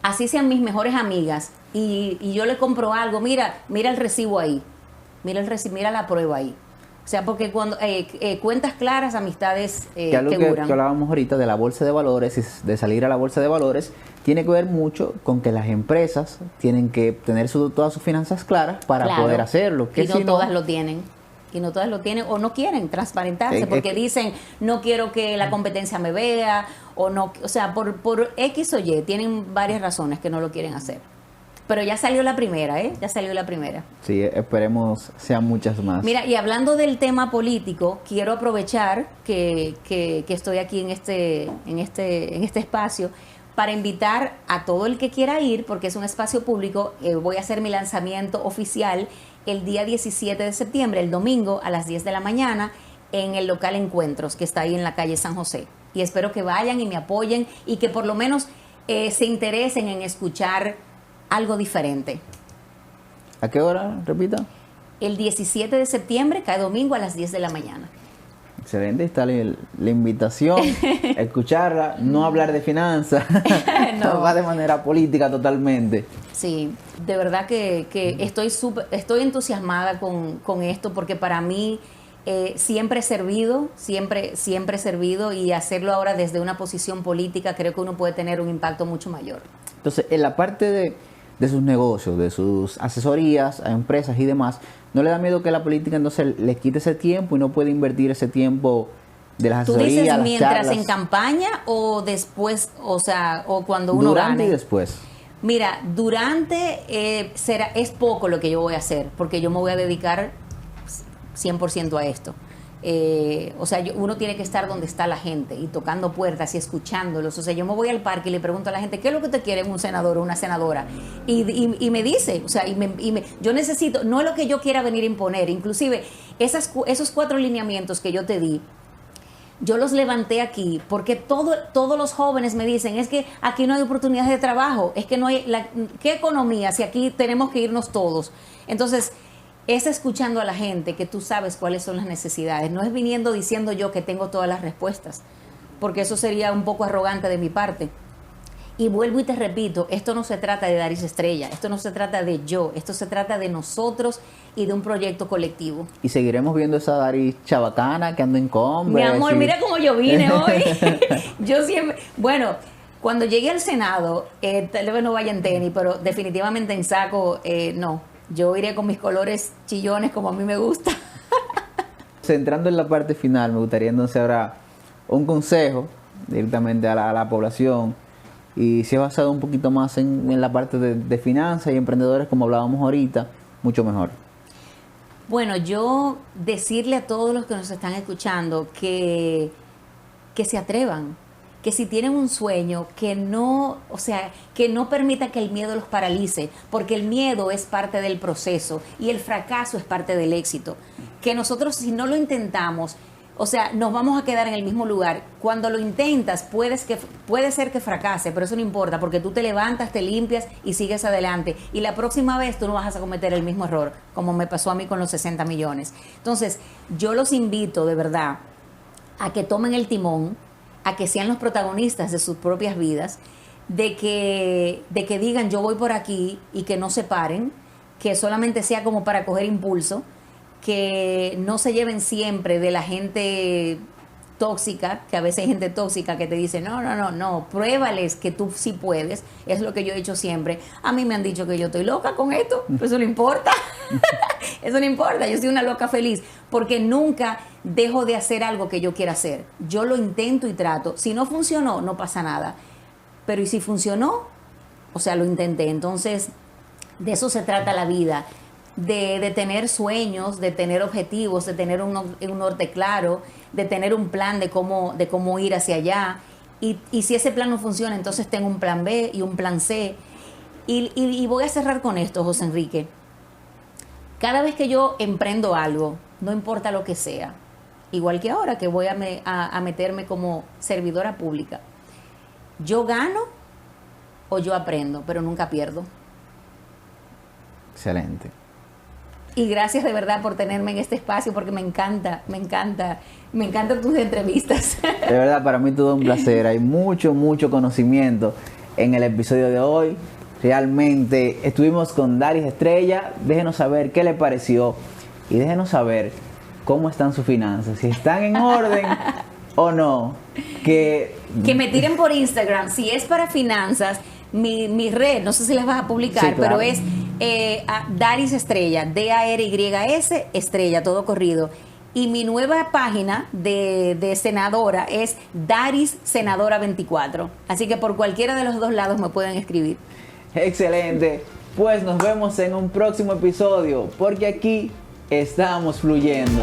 así sean mis mejores amigas, y yo le compro algo, mira el recibo ahí, mira la prueba ahí. O sea, porque cuando cuentas claras, amistades que algo que duran. Que hablábamos ahorita de la bolsa de valores, de salir a la bolsa de valores, tiene que ver mucho con que las empresas tienen que tener todas sus finanzas claras para poder hacerlo. Y no todas lo tienen. Y no todas lo tienen o no quieren transparentarse porque dicen, no quiero que la competencia me vea, o sea, por X o Y, tienen varias razones que no lo quieren hacer. Pero ya salió la primera, Ya salió la primera. Sí, esperemos sean muchas más. Mira, y hablando del tema político, quiero aprovechar que estoy aquí en este espacio para invitar a todo el que quiera ir, porque es un espacio público. Voy a hacer mi lanzamiento oficial el día 17 de septiembre, el domingo, a las 10 de la mañana, en el local Encuentros, que está ahí en la calle San José. Y espero que vayan y me apoyen y que por lo menos se interesen en escuchar algo diferente. ¿A qué hora? Repita. El 17 de septiembre, cae domingo a las 10 de la mañana. Excelente, está la invitación, escucharla, no hablar de finanzas, No. va de manera política totalmente. Sí, de verdad que estoy entusiasmada con esto porque para mí siempre he servido, siempre he servido, y hacerlo ahora desde una posición política creo que uno puede tener un impacto mucho mayor. Entonces, en la parte de sus negocios, de sus asesorías a empresas y demás, ¿no le da miedo que la política entonces le quite ese tiempo y no puede invertir ese tiempo de las ¿Tú asesorías, dices las mientras charlas? en campaña o después, o sea, o cuando uno Durante gane? y después. Mira, durante es poco lo que yo voy a hacer, porque yo me voy a dedicar 100% a esto. O sea, uno tiene que estar donde está la gente y tocando puertas y escuchándolos. O sea, yo me voy al parque y le pregunto a la gente, ¿qué es lo que usted quiere en un senador o una senadora? Y me dice, o sea, yo necesito, no es lo que yo quiera venir a imponer, inclusive esos 4 lineamientos que yo te di, yo los levanté aquí porque todos los jóvenes me dicen, es que aquí no hay oportunidades de trabajo, es que no hay, ¿qué economía si aquí tenemos que irnos todos? Entonces, es escuchando a la gente que tú sabes cuáles son las necesidades, no es viniendo diciendo yo que tengo todas las respuestas, porque eso sería un poco arrogante de mi parte. Y vuelvo y te repito, esto no se trata de Daris Estrella, esto no se trata de yo, esto se trata de nosotros y de un proyecto colectivo. Y seguiremos viendo esa Daris chabacana que anda en Converse. Mi amor, mira cómo yo vine hoy. Yo siempre, bueno, cuando llegué al Senado, tal vez no vaya en tenis, pero definitivamente en saco, no. Yo iré con mis colores chillones como a mí me gusta. Centrando en la parte final, me gustaría entonces ahora un consejo directamente a la población, y si es basado un poquito más en la parte de finanzas y emprendedores como hablábamos ahorita, mucho mejor. Bueno, yo decirle a todos los que nos están escuchando que se atrevan, que si tienen un sueño, que no permita que el miedo los paralice, porque el miedo es parte del proceso y el fracaso es parte del éxito. Que nosotros, si no lo intentamos, o sea, nos vamos a quedar en el mismo lugar. Cuando lo intentas, puede ser que fracase, pero eso no importa, porque tú te levantas, te limpias y sigues adelante. Y la próxima vez tú no vas a cometer el mismo error, como me pasó a mí con los 60 millones. Entonces, yo los invito de verdad a que tomen el timón, a que sean los protagonistas de sus propias vidas, de que digan yo voy por aquí y que no se paren, que solamente sea como para coger impulso, que no se lleven siempre de la gente tóxica, que a veces hay gente tóxica que te dice no, pruébales que tú sí puedes. Es lo que yo he dicho siempre. A mí me han dicho que yo estoy loca con esto, pero eso no importa. Eso no importa, yo soy una loca feliz, porque nunca dejo de hacer algo que yo quiera hacer. Yo lo intento y trato. Si no funcionó, no pasa nada. Pero ¿y si funcionó? O sea, lo intenté. Entonces, de eso se trata la vida. De tener sueños, de tener objetivos, de tener un norte claro, de tener un plan de cómo ir hacia allá. Y si ese plan no funciona, entonces tengo un plan B y un plan C. Y voy a cerrar con esto, José Enrique. Cada vez que yo emprendo algo, no importa lo que sea, igual que ahora que voy a meterme como servidora pública, yo gano o yo aprendo, pero nunca pierdo. Excelente. Y gracias de verdad por tenerme en este espacio, porque me encantan tus entrevistas. De verdad, para mí todo un placer. Hay mucho conocimiento en el episodio de hoy. Realmente estuvimos con Daris Estrella. Déjenos saber qué le pareció y déjenos saber cómo están sus finanzas, si están en orden o no. Que me tiren por Instagram. Si es para finanzas, mi red, no sé si las vas a publicar, sí, claro, pero es Daris Estrella, DARYS Estrella, todo corrido. Y mi nueva página de senadora es Daris Senadora 24. Así que por cualquiera de los dos lados me pueden escribir. Excelente. Pues nos vemos en un próximo episodio, porque aquí estamos fluyendo.